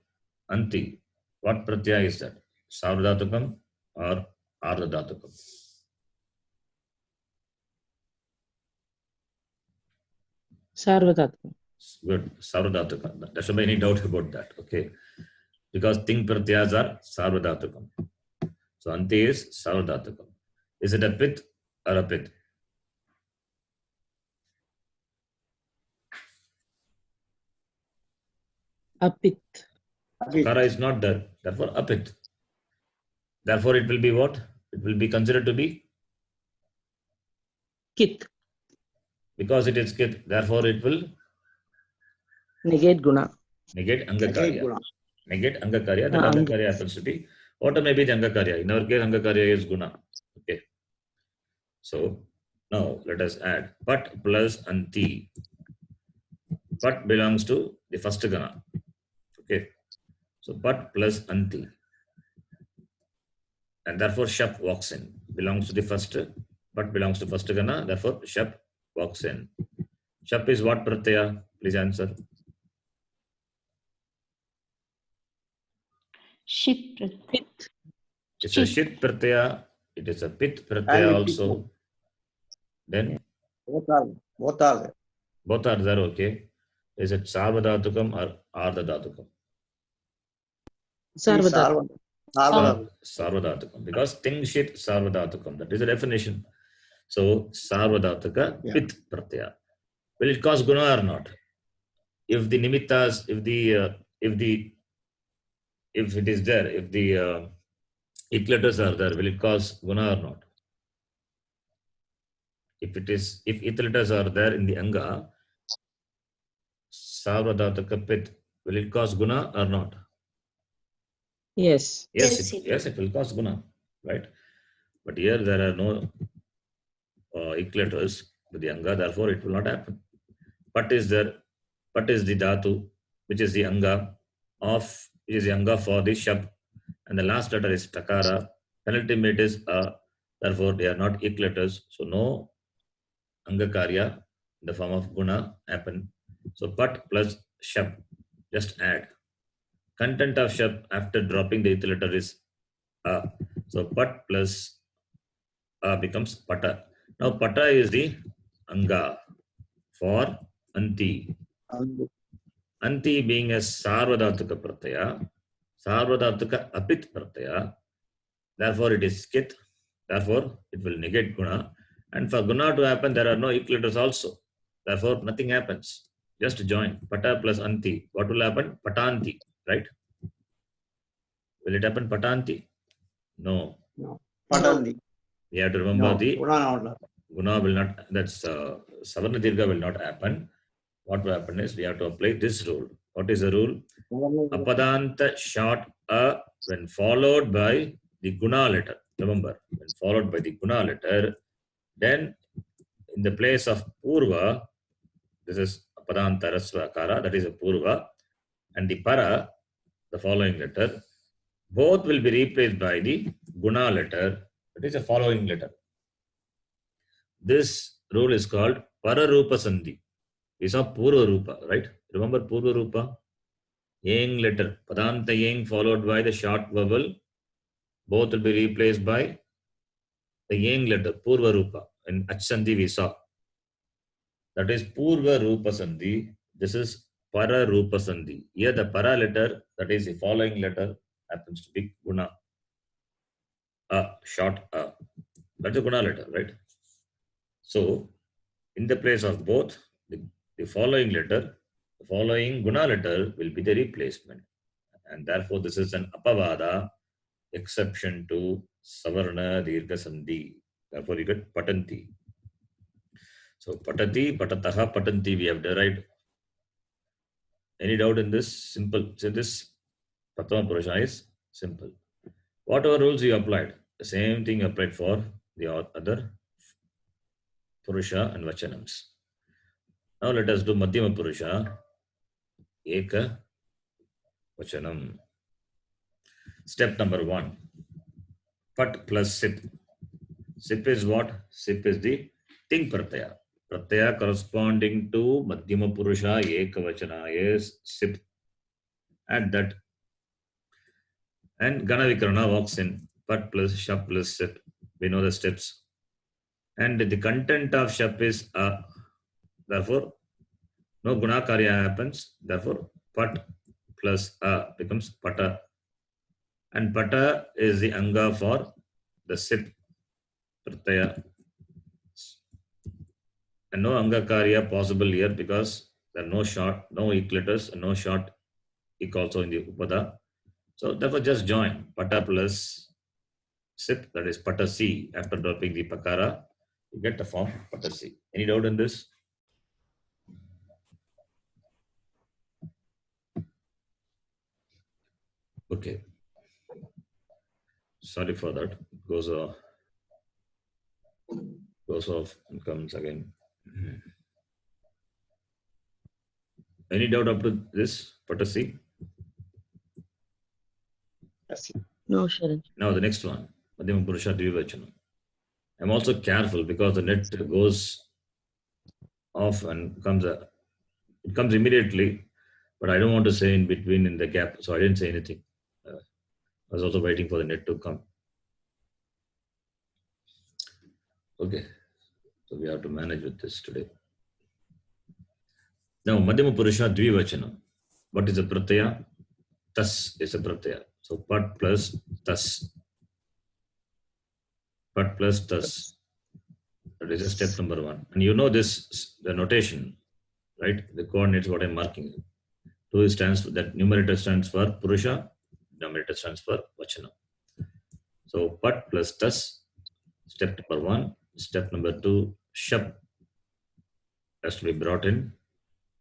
Anti. What pratyaya is that? Sarvadhatukam or ardhadhatukam? Sarvadhatukam. Good. Sarvadhatukam. There should be any doubt about that. Okay. Because ting pratyas are sarvadhatukam. So anti is sarvadhatukam. Is it a pith or a pith? Apit. Akara is not there. Therefore, apit. Therefore, it will be what? It will be considered to be Kit. because it is kit. Therefore, it will Negate guna. negate Negate angakarya. guna. Negate angakarya. That Anga. angakarya happens to be what may be the angakarya. In our case, angakarya is guna. Okay. So now let us add pat plus anti. Pat belongs to the first gana. Okay. So pat plus anti. And therefore shap walks in. Belongs to the first. Pat belongs to first gana. Therefore shap walks in. Shap is what pratyaya? Please answer. Shit. Pit. It's a Shit. shit pratyaya. It is a pit And pratyaya it also. Then Both are there. both are there. Okay. Is it sarvadhatukam or ardhadhatukam? Sarvadhatukam. Sarvadhatukam. Because ting shit sarvadhatukam. That is the definition. So sarvadhataka Yeah. pit pratyaya. Will it cause guna or not? If the nimittas, if it is there, if the ik letters are there, will it cause guna or not? If it letters are there in the anga, sarvadhataka pit, will it cause guna or not? Yes. Yes, it will cause guna, right? But here there are no ik letters with the anga, therefore it will not happen. Pat is there. Pat is the dhatu, which is the anga for the shab, and the last letter is takara. Penultimate is therefore they are not ik letters, so no angakarya in the form of guna happen. So pat plus shab, just add. Content of shab after dropping the ik letter is a. So pat plus a becomes pata. Now pata is the anga for anti. Anti being a sarvadhataka pratyaya, sarvadhataka apit pratyaya, therefore it is kit, therefore it will negate guna. And for guna to happen, there are no ik letters also. Therefore, nothing happens. Just join pata plus anti. What will happen? Patanti, right? Will it happen patanti? No. Patanti. We have to remember the Guna will not, that's savarna dirgha will not happen. What will happen is we have to apply this rule. What is the rule? Apadanta short a when followed by the guna letter. Remember, when followed by the guna letter, then in the place of purva, this is apadanta rasva akara, that is a purva, and the para, the following letter, both will be replaced by the guna letter, that is a following letter. This rule is called pararupa sandhi. We saw purva rupa, right? Remember purva rupa? Yang letter, padanta yang followed by the short vowel, both will be replaced by the yang letter, purva rupa. In ach sandhi we saw. That is purva rupa sandhi. This is para rupa sandhi. Here the para letter, that is the following letter, happens to be guna. Short a. That's a guna letter, right? So, in the place of both, the following letter, the following guna letter will be the replacement. And therefore, this is an apavada exception to savarna dirgha sandhi. Therefore, you get patanti. So, patati, patataha, patanti we have derived. Any doubt in this? Simple. So, this Pratama Purusha is simple. Whatever rules you applied, the same thing applied for the other Purusha and Vachanams. Now let us do Madhyama Purusha, Eka Vachanam. Step number 1. Pat plus sip. Sip is what? Sip is the ting pratyaya. Pratyaya corresponding to Madhyama Purusha, Eka Vachana is sip. Add that. And Gana Vikarana walks in. Pat plus shap plus sip. We know the steps. And the content of shap is a. Therefore, No gunakarya happens. Therefore, pat plus a becomes pata. And pata is the anga for the sip pratyaya. And no angakarya possible here because there are no short, no ik letters, and no short ik also in the upada. So therefore just join pata plus sip, that is pata C. After dropping the pakara, you get the form pata C. Any doubt in this? Okay. Sorry for that. Goes off and comes again. Any doubt up to this pata C? No, Sharan. Now the next one, Madhyama Purusha Dvivachanam. I'm also careful because the net goes off and comes, it comes immediately, but I don't want to say in between in the gap, so I didn't say anything. I was also waiting for the net to come. Okay, so we have to manage with this today. Now, Madhyama Purusha Dvivachanam. What is a pratyaya? Tas is a pratyaya. So, pat plus tas. Pat plus tas. That is a step number one. And you know this, the notation, right? The coordinates, what I'm marking. 2 stands for, that numerator stands for Purusha, denominator stands for Vachana. So, pat plus tas, step number one. Step number two, shap has to be brought in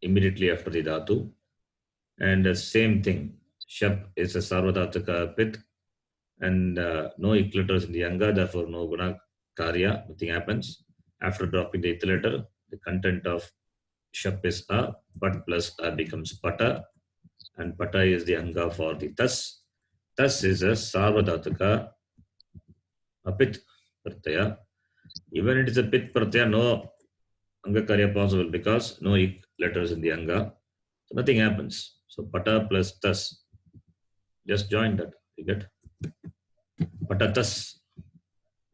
immediately after the dhatu. And the same thing, shap is a sarvadhataka pit, and no ik letters in the anga, therefore no guna karya, nothing happens. After dropping the it letter, the content of shap is a, pat plus a becomes pata, and pata is the anga for the tas. Tas is a sarvadhataka apit pratyaya. Even it is a pit pratyaya, no anga karya possible because no ik letters in the anga, so nothing happens. So pata plus tas, just join that. You get pata tas.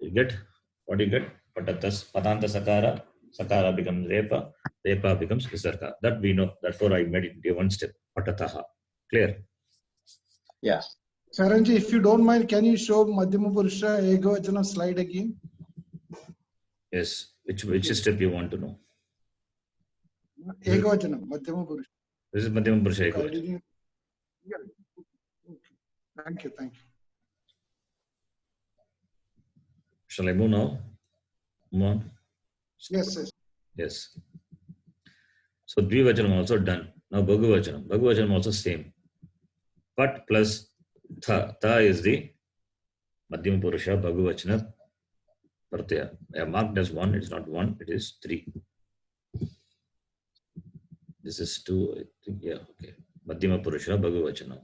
You get what you get? Pata tas. Patanta sakara. Sakara becomes repa. Repa becomes visarga. That we know. Therefore, I made it one step. Patataha. Clear? Yeah. Saranji, if you don't mind, can you show Madhyama Purusha Ekavachana slide again? Yes. Which step you want to know? Ekavachana, Madhyama Purusha. This is Madhyama Purusha I Ekavachana. didn't- Yeah. Okay. Thank you. Thank you. Shall I move now? Move on. Yes, yes. Yes. So Dvivachanam also done. Now Bhagavachanam. Bhagavachanam also same. Pat plus tha. Tha is the Madhyama Purusha Bhagavachana pratyaya. I have marked as 1. It's not 1. It is 3. This is 2. I think. Yeah. Okay. Madhyama Purusha Bhagavachana.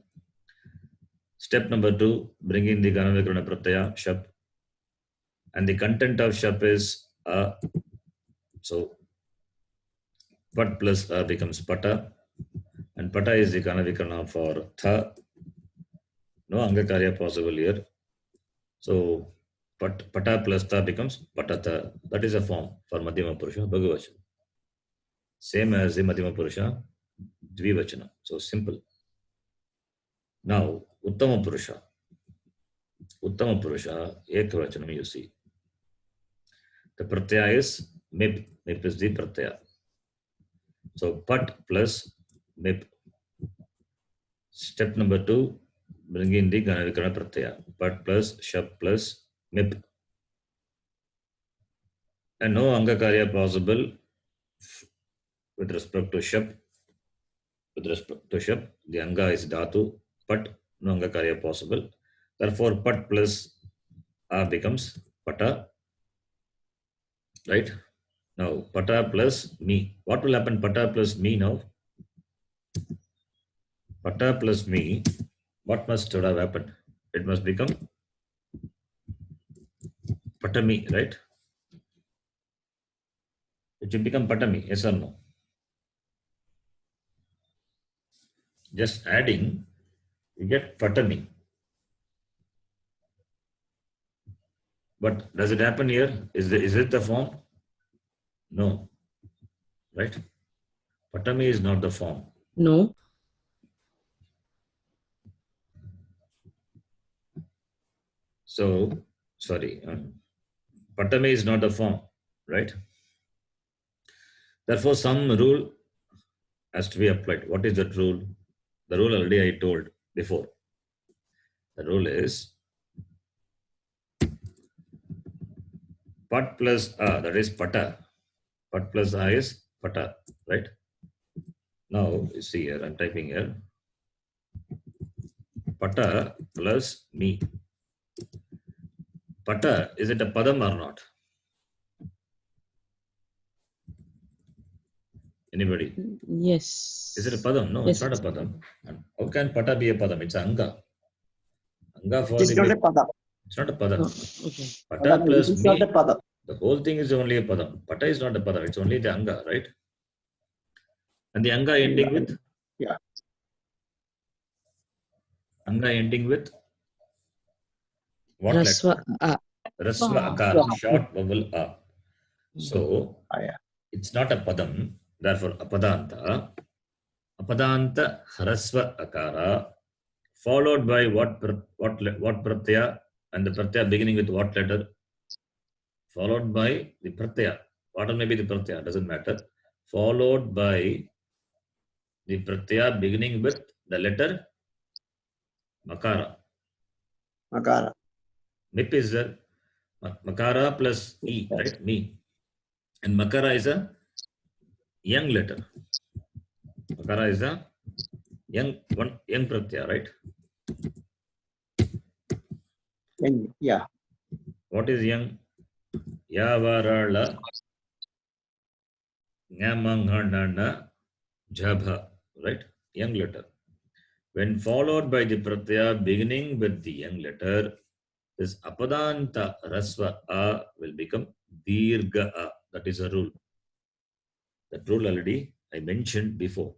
Step number 2. Bring in the Ganavikarana pratyaya shap. And the content of shap is a. So pat plus a becomes pata. And pata is the Ganavikarana for tha. No angakarya possible here. So pata plus tha becomes patata. That is a form for Madhyama Purusha Bhagavachana. Same as the Madhyama Purusha Dvivachana. So simple. Now Uttama Purusha. Uttama Purusha Ekavachanam you see. The pratyaya is mip. Mip is the pratyaya. So pat plus mip. Step number 2, bring in the Ganavikarana pratyaya. Pat plus shap plus mip. And no angakarya possible with respect to shap. With respect to shap, the anga is dhatu. Pat, no angakarya possible. Therefore, pat plus a becomes pata. Right? Now, pata plus me. What will happen pata plus me now? Pata plus me, what must have happened? It must become patami, right? It should become patami, yes or no? Just adding, you get patami. But does it happen here? Is it the form? No. Right? Patami is not the form. No. So, sorry, Patami is not the form, right? Therefore, some rule has to be applied. What is that rule? The rule already I told before. The rule is Pat plus A, that is Pata. Pat plus A is Pata, right? Now, you see here, I'm typing here. Pata plus me. Pata, is it a Padam or not? Anybody? Yes. Is it a Padam? No, Yes. it's not a Padam. And how can Pata be a Padam? It's Anga. Anga for It is the not a mid. Padam. It's not a Padam. No. Okay. Pata Padam, plus it is not me. a Padam. The whole thing is only a Padam. Pata is not a Padam. It's only the Anga, right? And the Anga ending with? Yeah. Anga ending with? What Rasva. letter? Rasva Akara. Short vowel A. So, Yeah. it's not a Padam. Therefore, Apadanta. Apadanta Harasva Akara. Followed by what pratyaya? And the pratyaya beginning with what letter? Followed by the pratyaya. What may be the pratyaya? Doesn't matter. Followed by the pratyaya beginning with the letter Makara. Makara. Mip is the Makara plus E, Yes. right? Me. And Makara is a young letter. Makara is a young pratyaya, right? Yeah. What is young? Yavarala Nyamanganana Jabha, right? Young letter. When followed by the pratyaya beginning with the young letter, this apadanta rasva a will become dirgha a. That is a rule. That rule already I mentioned before.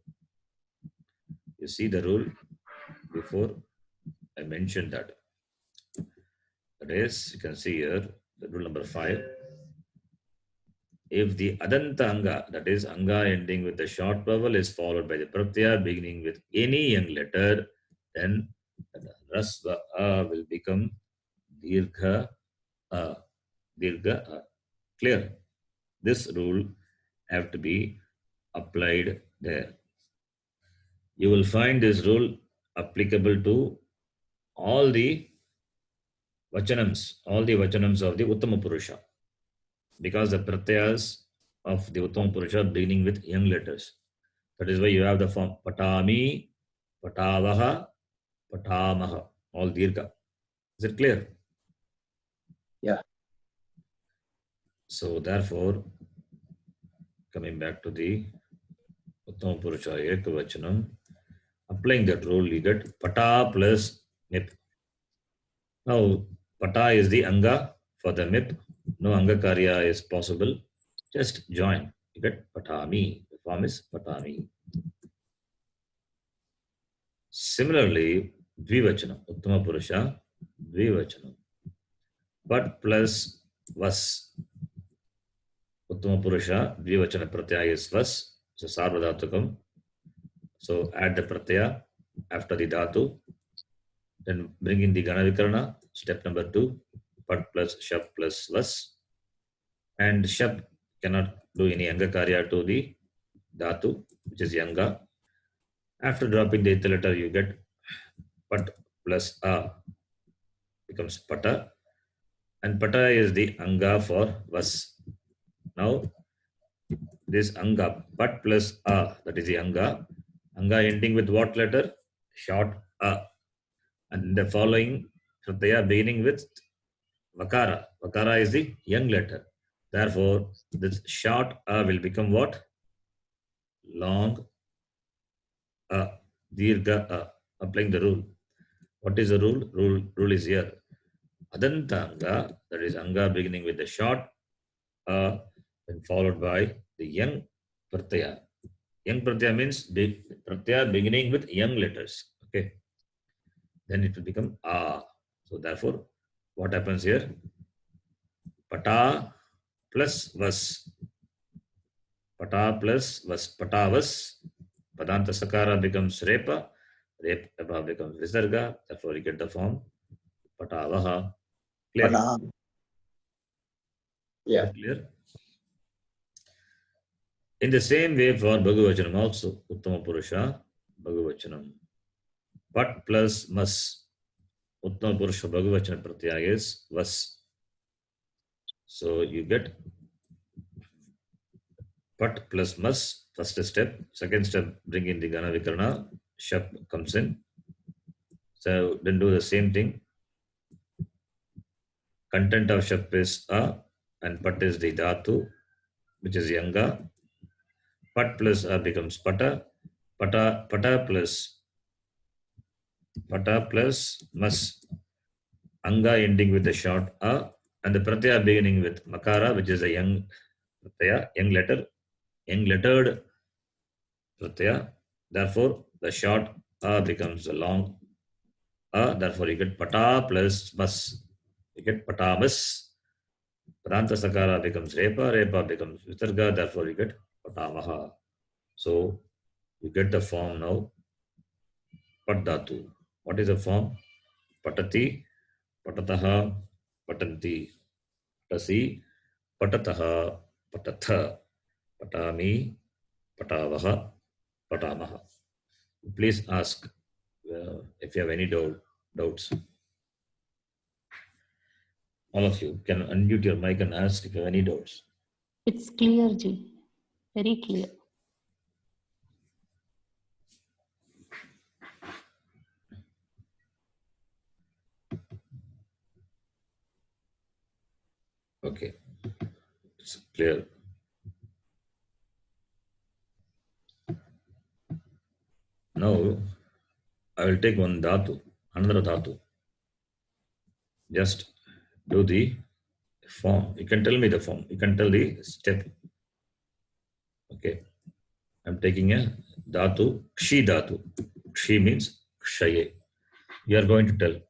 You see the rule before I mentioned that. That is, you can see here the rule number 5. If the adanta anga, that is anga ending with the short vowel, is followed by the pratyaya beginning with any young letter, then the rasva a will become dirgha a. Dirgha a. Clear? This rule have to be applied there. You will find this rule applicable to all the vachanams of the Uttama Purusha, because the pratyas of the Uttama Purusha beginning with young letters. That is why you have the form Patami, Patavaha, Patamaha, all dirgha. Is it clear? Yeah. So therefore, coming back to the Uttama Purusha Ekavachanam, applying that rule, you get Pata plus Mip. Now, Pata is the Anga for the MIP. No Anga Karya is possible. Just join. You get Patami. The form is Patami. Similarly, Dvivachanam. Uttama Purusha, Dvivachanam. But plus Vas. Uttama Purusha, Dvivachana Pratyaya is Vas. So, Sarvadhatukam. So, add the Pratyaya after the Dhatu. Then bring in the Gana Vikarana. Step number 2. Pat plus Shab plus Vas. And Shab cannot do any Anga Karya to the Dhatu, which is Yanga. After dropping the ith letter, you get Pat plus A becomes Pata. And Pata is the Anga for Vas. Now, this Anga, Pat plus A, that is the Anga. Anga ending with what letter? Short A. And the following Pratyaya beginning with Vakara. Vakara is the young letter. Therefore, this short A will become what? Long A. Dirgha A. Applying the rule. What is the rule? Rule is here. Adanta Anga, that is Anga beginning with the short A, then followed by the young Pratyaya. Young Pratyaya means Pratyaya beginning with young letters. Okay. Then it will become A. So therefore, what happens here? Pata plus Vas. Pata plus was patavas. Padanta sakara becomes repa. Repa becomes visarga. Therefore, you get the form patavaha. Clear? Pada. Yeah. Clear? In the same way for Bhagavachanam also, Uttama Purusha, Bhagavachanam. Pat plus mas. Uttama Purusha Bhagavachanam pratyaya is vas. So you get Pat plus mas, first step. Second step, bring in the Gana Vikarana. Shap comes in. So then do the same thing. Content of Shap is A and Pat is the Dhatu, which is Yanga. Pat plus A becomes Pata. Pata plus mas. Anga ending with a short A and the Pratyaya beginning with Makara, which is a young Pratyaya, young lettered Pratyaya. Therefore, the short A becomes a long A. Therefore, you get Pata plus mas. You get Patamas. Pradanta Sakara becomes Repa. Repa becomes Vitarga. Therefore, you get Patamaha. So, you get the form now. Pat Dhatu. What is the form? Patati, Patataha, Patanti, Patasi, Patataha, Patatha, Patami, Patavaha, Patamaha. Please ask if you have any doubts. All of you can unmute your mic and ask if you have any doubts. It's clear, Ji. Very clear. Okay, it's clear. Now, I will take one dhatu, another dhatu. Just do the form. You can tell me the form. You can tell the step. Okay. I'm taking a dhatu, kshi dhatu. Kshi means kshaye. You are going to tell.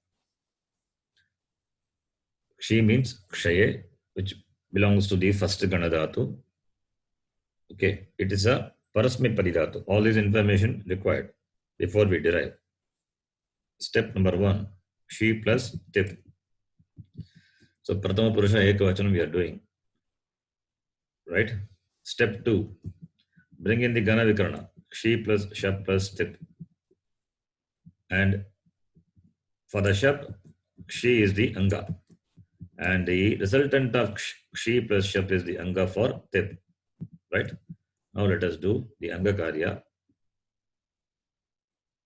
Kshi means kshaye, which belongs to the first gana dhatu. Okay. It is a parasmipadi dhatu. All this information required before we derive. Step number 1, kshi plus tip. So, Pratama Purusha Ekavachanam we are doing. Right? Step 2, bring in the Gana Vikarana. Kshi plus Shap plus tip. And for the Shap, Kshi is the Anga. And the resultant of Kshi plus Shap is the Anga for tip. Right? Now let us do the Anga Karya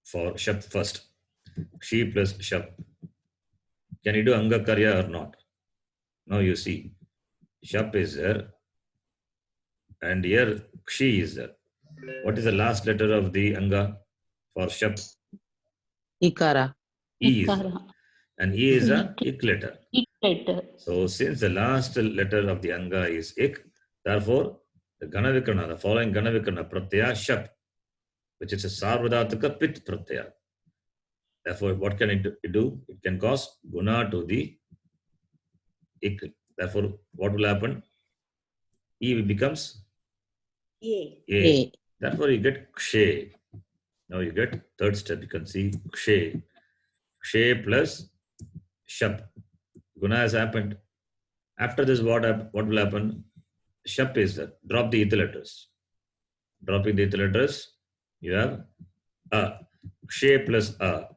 for Shap first. Kshi plus Shap. Can you do Anga Karya or not? Now you see. Shap is there. And here Kshi is there. What is the last letter of the Anga for Shap? Ikara. E is. Ikara. And E is a ik letter. Ik letter. So since the last letter of the Anga is ik, therefore the Gana Vikarana, the following Gana Vikarana, Pratyaya Shap, which is a Sarvadhataka Pit Pratyaya. Therefore, what can it do? It can cause Guna to the ik. Therefore, what will happen? E becomes A. A. Therefore, you get Kshe. Now you get third step. You can see Kshe. Kshe plus Shap. Guna has happened. After this, what will happen? Shap is that. Drop the ether letters. Dropping the ether letters, you have A. Kshe plus A.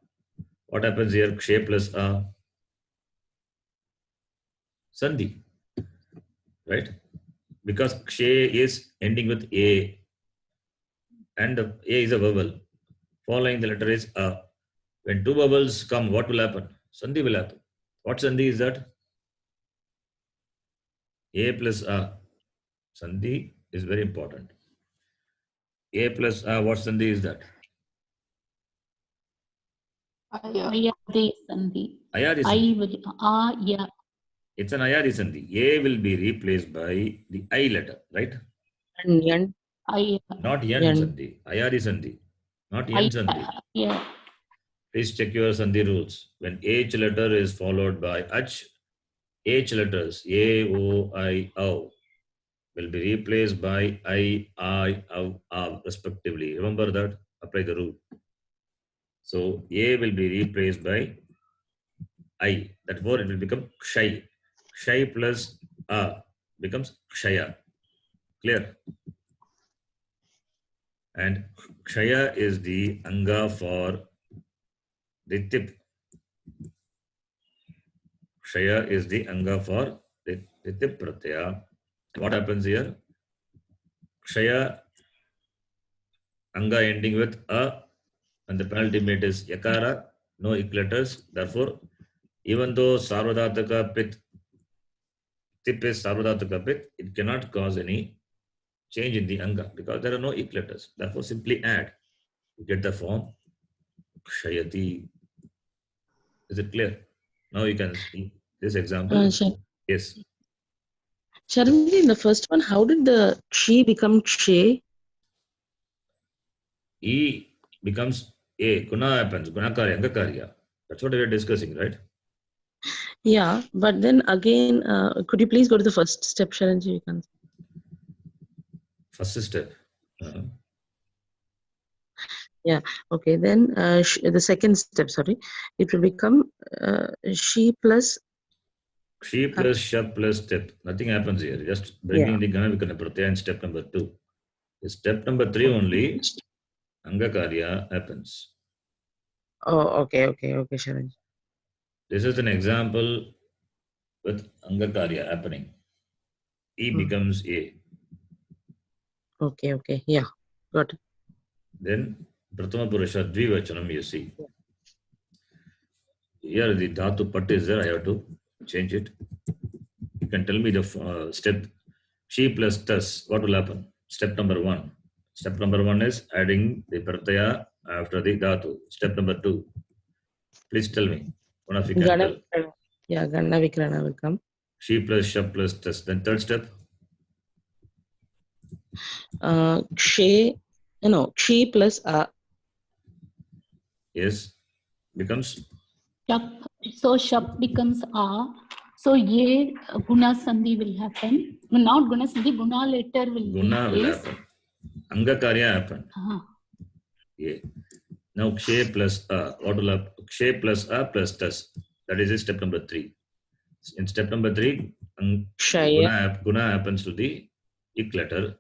What happens here? Kshe plus A. Sandhi. Right? Because Kshe is ending with A. And A is a vowel. Following the letter is A. When two vowels come, what will happen? Sandhi will happen. What Sandhi is that? A plus A. Sandhi is very important. A plus A, what Sandhi is that? Ayadi Sandhi. Ayadi I Sandhi. will, yeah. It's an Ayadi Sandhi. A will be replaced by the I letter, right? And yan. Not Yan Yan. Sandhi. Ayadi Sandhi. Not Yan Sandhi. Yeah. Please check your Sandhi rules. When H letter is followed by Ach, H letters, A, O, I, O. will be replaced by I, av respectively. Remember that, apply the rule. So A will be replaced by I. That word it will become kshay. Kshay plus A becomes kshaya. Clear? And kshaya is the anga for the tip. Kshaya is the anga for the tip pratyaya. What happens here? Kshaya anga ending with a and the penultimate is yakara, no ik letters. Therefore, even though sarvadhataka pit, tip is sarvadhataka pit, it cannot cause any change in the anga because there are no ik letters. Therefore, simply add. You get the form kshayati. Is it clear? Now you can see this example. Yes. Sharanji, in the first one, how did the kshi become kshe? E becomes A. Guna happens. Gunakarya, angakarya. That's what we are discussing, right? Yeah, but then again, could you please go to the first step, Sharanji? You can. First step. Yeah. Okay. Then the second step. Sorry, it will become she plus. She plus shab plus step. Nothing happens here. Just bringing the Gana Vikana Pratyaya in step number 2. Step number 3 only, Angakarya happens. Oh, okay, Sharanji. This is an example with Angakarya happening. E becomes A. Okay, yeah, got it. Then Prathama Purusha Dvivachanam you see. Here the Dhatu Pat is there. I have to change it. You can tell me the step. She plus tas. What will happen? Step number 1. Step number 1 is adding the pratyaya after the dhatu. Step number 2. Please tell me. One of you can tell. Yeah, Gana Vikrana will come. She plus shab plus tas. Then third step. Kshe plus a. Yes. Becomes. Shap. So shap becomes a. So ye guna sandhi will happen. Not guna sandhi, guna later will Guna will happen. Angakarya happen. Yeah. Now kshe plus a. What will happen? Kshe plus a plus tas. That is step number 3. In step number 3, guna happens to the ik letter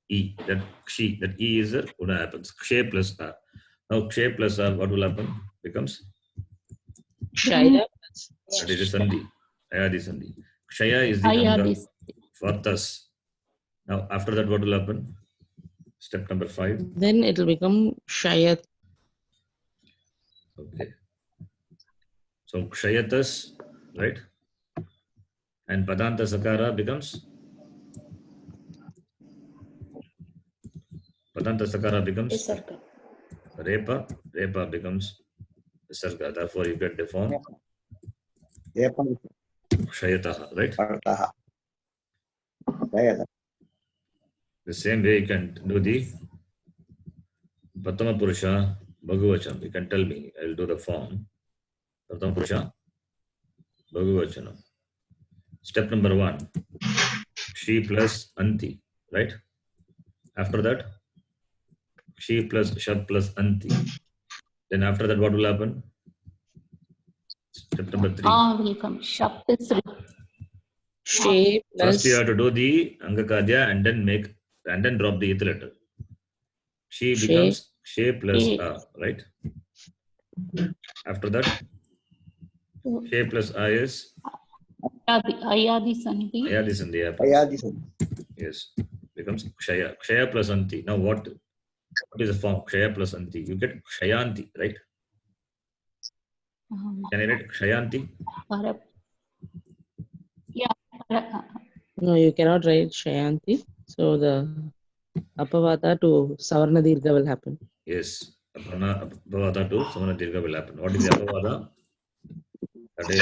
E. That E is a guna happens. Kshe plus a. Now kshe plus a, what will happen? Becomes Kshaya. That is a sandhi. Ayadi sandhi. Kshaya is the anga for tas. Now after that, what will happen? Step number 5. Then it will become Shayat. Okay. So kshayatas, right? And padanta sakara becomes repa. Repa becomes sarga. Therefore, you get the form kshayataha, right? The same way you can do the Prathama Purusha Bhagavachanam. You can tell me. I will do the form. Prathama Purusha Bhagavachanam. Step number 1. She plus anti, right? After that, she plus shab plus anti. Then after that, what will happen? Step number 3. will come. Shap is She plus. First, you have to do the Angakarya and then drop the ith letter. She becomes she plus a, right? After that, she plus a is Ayadi sandhi. Ayadi sandhi happens. Yes, becomes kshaya. Kshaya plus anti. Now what is the form? Kshaya plus anti. You get kshayanti, right? Can I write kshayanti? Yeah. No, you cannot write Shayanti. So the Apavada to Savarna Dirgha will happen. Yes, Apavada to Savarna Dirgha will happen. What is the Apavada? That is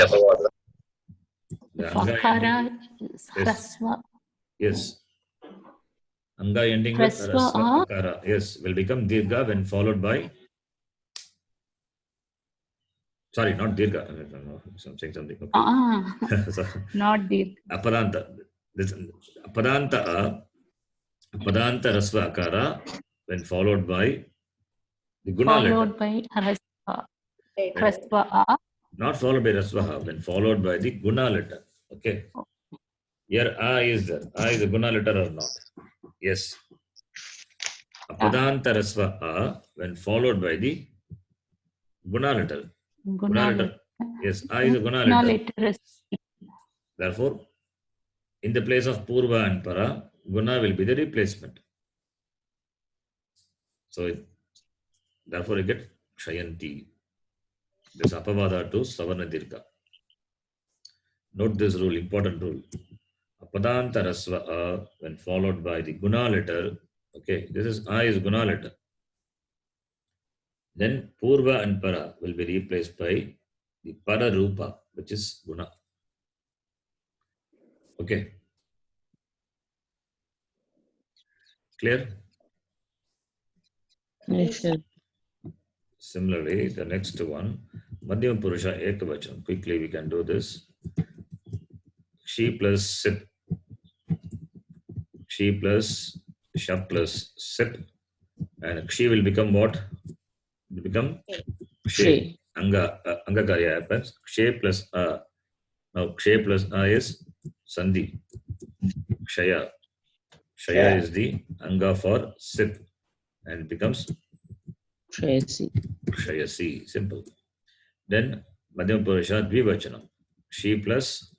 the Anga ending. Yes. Anga ending with Rasva Akara. Yes, will become Dirgha when followed by. Sorry, not Dirgha. I'm saying something. Okay. Not Dirgha. Aparanta. This Padanta Rasva Akara when followed by the Guna letter. Followed by Rasva. Right. Rasva A. Not followed by Rasvaha, when followed by the Guna letter. Okay. Here A is there. A is a Guna letter or not? Yes. Apadanta Rasva A when followed by the Guna letter. Guna letter. Yes, A is a Guna Guna letter. letter is Therefore, in the place of Purva and Para, Guna will be the replacement. So, therefore, you get Kshayanti. This Apavada to Savarna Dirgha. Note this rule, important rule. Apadanta Rasva A when followed by the Guna letter. Okay, this is A is Guna letter. Then Purva and Para will be replaced by the Para Rupa, which is Guna. Okay. Clear? Yes, sir. Similarly, the next one, Madhyama Purusha Ekavachan. Quickly, we can do this. Kshi plus Sip. Kshi plus Shap plus Sip. And Kshi will become what? It will become Kshe. Anga Karya happens. Kshe plus A. Now, Kshe plus A is Sandhi. Kshaya. Kshaya is the Anga for Sip. And it becomes Tracy. Kshayasi. Simple. Then, Madhyama Purusha Dvivachanam. Kshi plus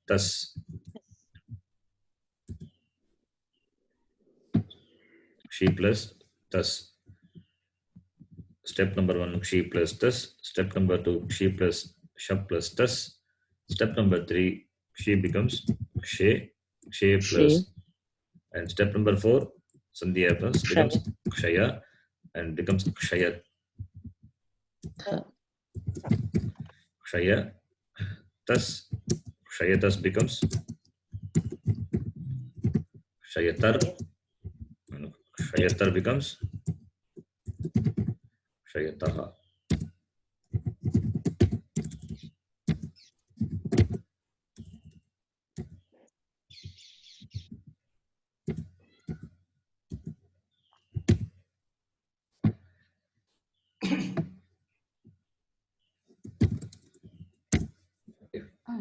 Tas. Kshi plus Tas. Step number 1, Kshi plus Tas. Step number 2, Kshi plus Shap plus Tas. Step number 3, Kshi becomes Kshe. Kshe plus. And step number 4, Sandhi happens, becomes Kshaya and becomes Kshaya. Kshaya. Tas. Kshayatas becomes Kshayatar. Kshayatar becomes Kshayataha.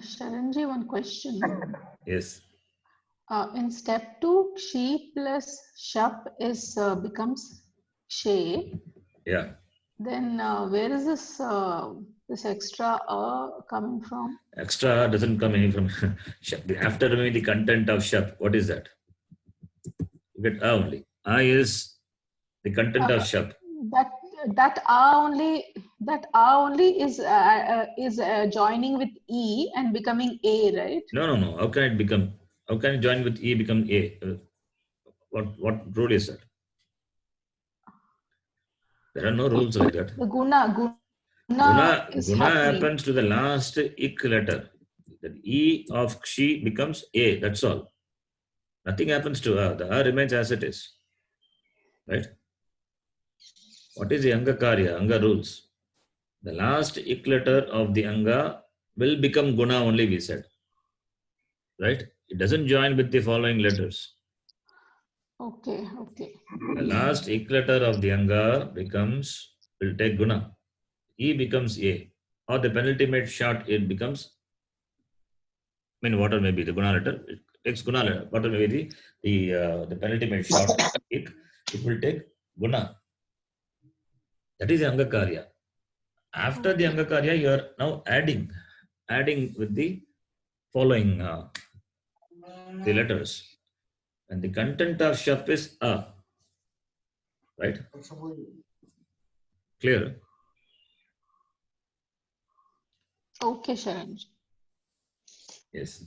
Sharanji, one question. Yes. In step 2, Kshi plus Shap is becomes Kshe. Yeah. Then where is this extra coming from? Extra doesn't come any from Shap. After removing the content of Shap, what is that? You get A only. A is the content of Shap. That A only is joining with E and becoming A, right? No. How can it become? How can it join with E become A? What rule is that? There are no rules like that. The Guna is Guna happening. happens to the last ik letter. The E of Kshi becomes A. That's all. Nothing happens to A. The A remains as it is. Right? What is the Anga Karya? Anga rules. The last ik letter of the Anga will become Guna only, we said. Right? It doesn't join with the following letters. Okay. The last ik letter of the Anga will take Guna. E becomes A. Or the penultimate short, it becomes, whatever may be the Guna letter, it takes Guna letter. Whatever may be the penultimate short, it will take Guna. That is the Anga Karya. After the Anga Karya, you are now adding with the following the letters. And the content of Shap is A. Right? Clear? Okay, Sharanji. Yes.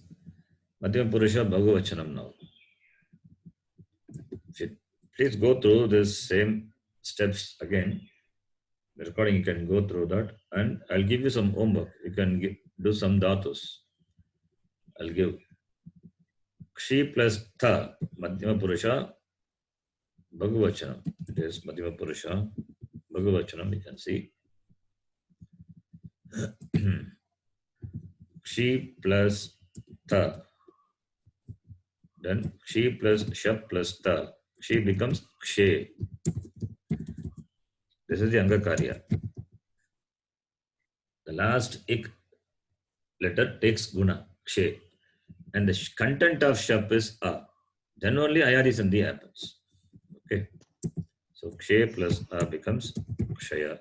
Madhyama Purusha Bhagavachanam now. Please go through this same steps again. The recording, you can go through that. And I'll give you some homework. You can do some dhatus. I'll give Kshi plus Tha, Madhyama Purusha Bhagavachanam. It is Madhyama Purusha Bhagavachanam, you can see. Kshi plus Tha. Then kshi plus shap plus ta. Kshi becomes kshe. This is the anga karya. The last ik letter takes guna, kshe. And the content of shap is a. Then only ayadi sandhi happens. Okay. So kshe plus a becomes kshaya.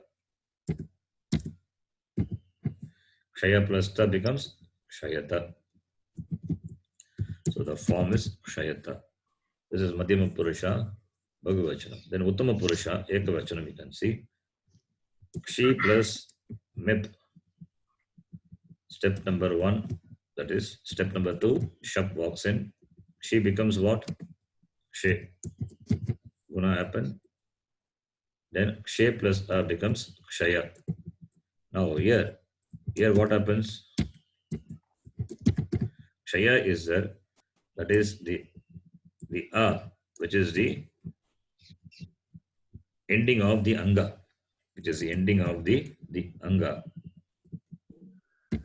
Kshaya plus ta becomes kshayata. So the form is kshayata. This is Madhyama Purusha, Bhagavachanam. Then Uttama Purusha, Ekavachanam, you can see. Kshi plus mip. Step number 1, that is step number 2, Shap walks in. Kshi becomes what? Kshe. Guna happen. Then Kshe plus A becomes Kshaya. Now here what happens? Kshaya is there. That is the A, which is the ending of the Anga. Which is the ending of the Anga.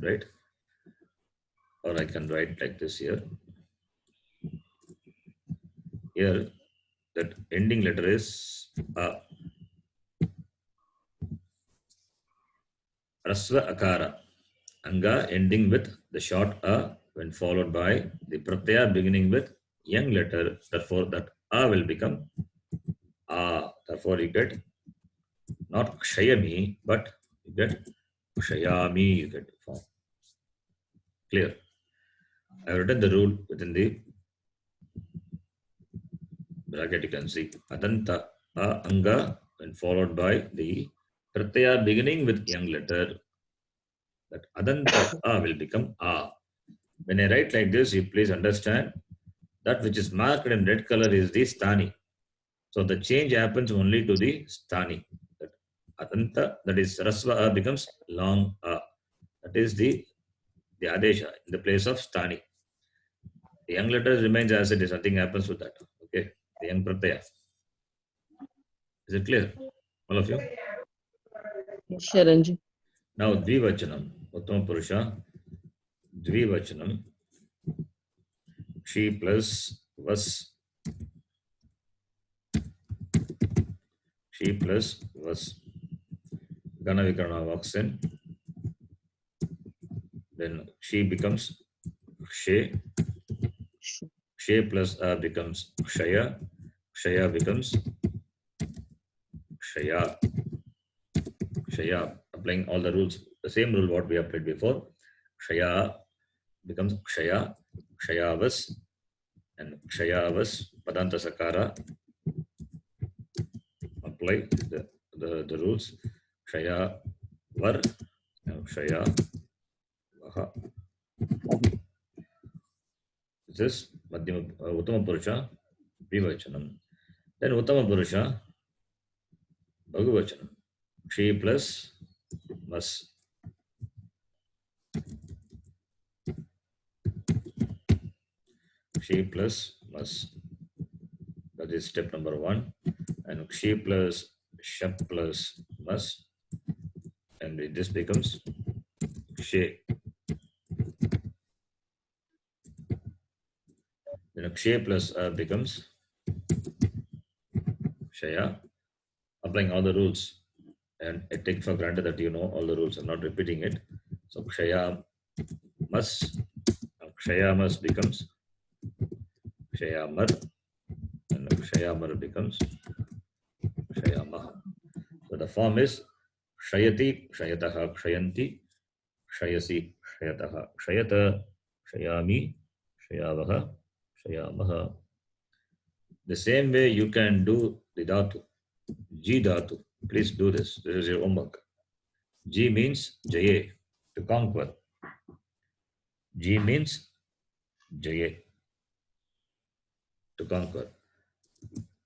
Right? Or I can write like this here. Here, that ending letter is A. Rasva Akara. Anga ending with the short A when followed by the pratyaya beginning with young letter. Therefore, that A will become A. Therefore, you get not Kshayami, but you get Kshayami. You get the form. Clear? I have written the rule within the bracket. You can see Adanta A Anga when followed by the pratyaya beginning with young letter. That Adanta A will become A. When I write like this, you please understand that which is marked in red color is the sthani. So the change happens only to the sthani. That Adanta, that is Rasva A becomes long A. That is the Adesha in the place of sthani. The young letter remains as it is. Nothing happens with that. Okay. The young pratyaya. Is it clear? All of you? Sure, Ranji. Now Dvivachanam. Uttama Purusha. Dvivachanam. Kshi plus vas. Kshi plus vas. Gana Vikarana walks in. Then Kshi becomes Kshe. Kshe plus A becomes Kshaya. Kshaya becomes Kshaya. Kshaya. Applying all the rules. The same rule what we applied before. Kshaya becomes Kshaya. Kshayavas. And Kshayavas. Padanta Sakara. Apply the rules. Kshaya var. Kshaya vaha. This is Uttama Purusha, Dvivachanam. Then Uttama Purusha, Bhagavachanam. Kshi plus mas. Kshi plus mas. That is step number 1. And Kshi plus Shap plus mas. And this becomes Kshe. Then Kshe plus A becomes Kshaya. Applying all the rules. And I take for granted that you know all the rules. I'm not repeating it. So Kshaya mas. Kshaya mas becomes Kshayamar. And Kshayamar becomes Kshayamah. So the form is Kshayati, Kshayataha, Kshayanti, Kshayasi, Kshayataha, Kshayata, Kshayami, Kshayavaha, Kshayamaha. The same way you can do the dhatu, Ji dhatu. Please do this. This is your homework. Ji means Jaye, to conquer. Ji means Jaye, to conquer.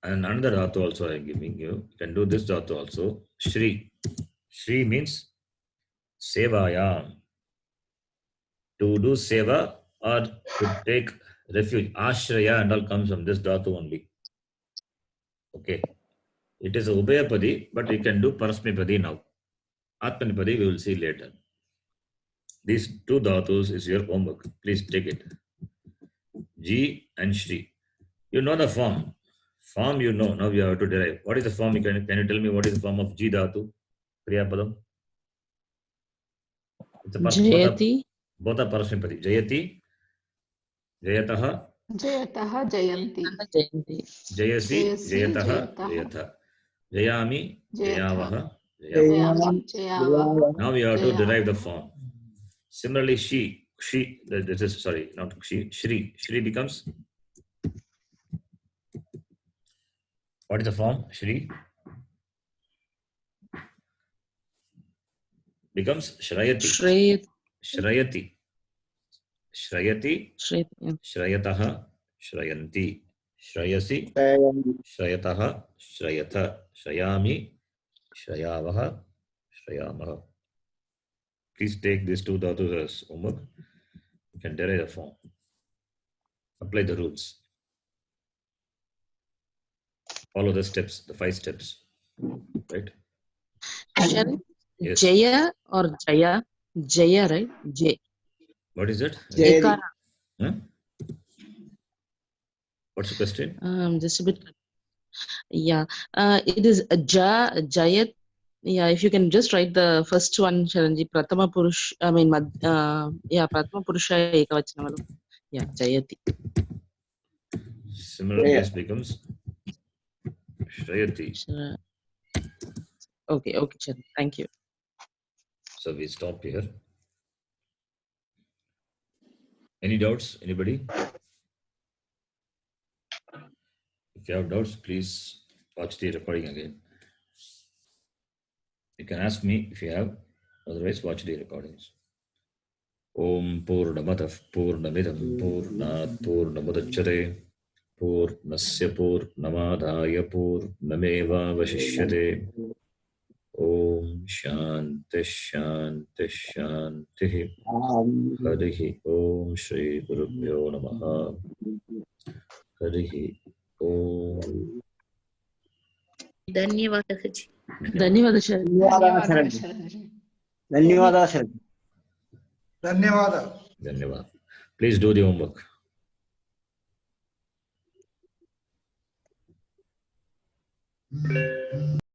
And another dhatu also I am giving you. You can do this dhatu also. Shri. Shri means Sevayam. To do seva or to take refuge. Ashraya and all comes from this dhatu only. Okay. It is a Ubhayapadi, but you can do Parasmipadi now. Atmanipadi we will see later. These two dhatus is your homework. Please take it. G and Shri. You know the form. Form you know. Now you have to derive. What is the form? Can you tell me what is the form of G Dhatu? Kriya Padam. It's a Jayati. both are Parasmipadi. Jayati, Jayataha, Jayataha Jayanti. Jayanti. Jayasi, Jayasi Jayataha, Jayataha. Jayatha. Jayami, Jayatha. Jayavaha, Jayavaha. Jayami Jayavaha. Now we have to Jayavaha. derive the form. Similarly, this is, sorry, not Shri. Shri becomes, what is the form? Shri becomes Shrayati. Shreyat. Shrayati. Shrayati, Shreyat. Shrayataha, Shrayanti. Shrayasi, Shrayataha, Shrayatha. Shrayami, Shrayavaha, Shrayamaha. Please take these two dhatus as homework. You can derive the form. Apply the rules. Follow the steps, the 5 steps. Right? Sharon, Yes. Jaya or Jaya? Jaya, right? J. What is it? Jayadi. Ekara. Huh? What's the question? Just a bit. Yeah. It is Jayat. Yeah, if you can just write the first one, Sharanji. Pratama Purush. I mean, Pratama Purusha Ekavachanamalu. Yeah, Jayati. Similarly, this becomes Shrayati. Okay, Sharon. Thank you. So we stop here. Any doubts? Anybody? If you have doubts, please watch the recording again. You can ask me if you have. Otherwise, watch the recordings. Om Purnamadav Purnamidam Purnat Purnamudachyate Purnasya Purnamadaya Purnameva Vashishyate. Om Shanti Shanti Shanti. Harihi Om Shri Gurubhyo Namaha. Harihi Om. धन्यवादः जी धन्यवाद Sharon. Dhanyavada Sharanji. ధన్యవాదాలు sir. ధన్యవాదాలు. Dhanyavad. Please do the homework.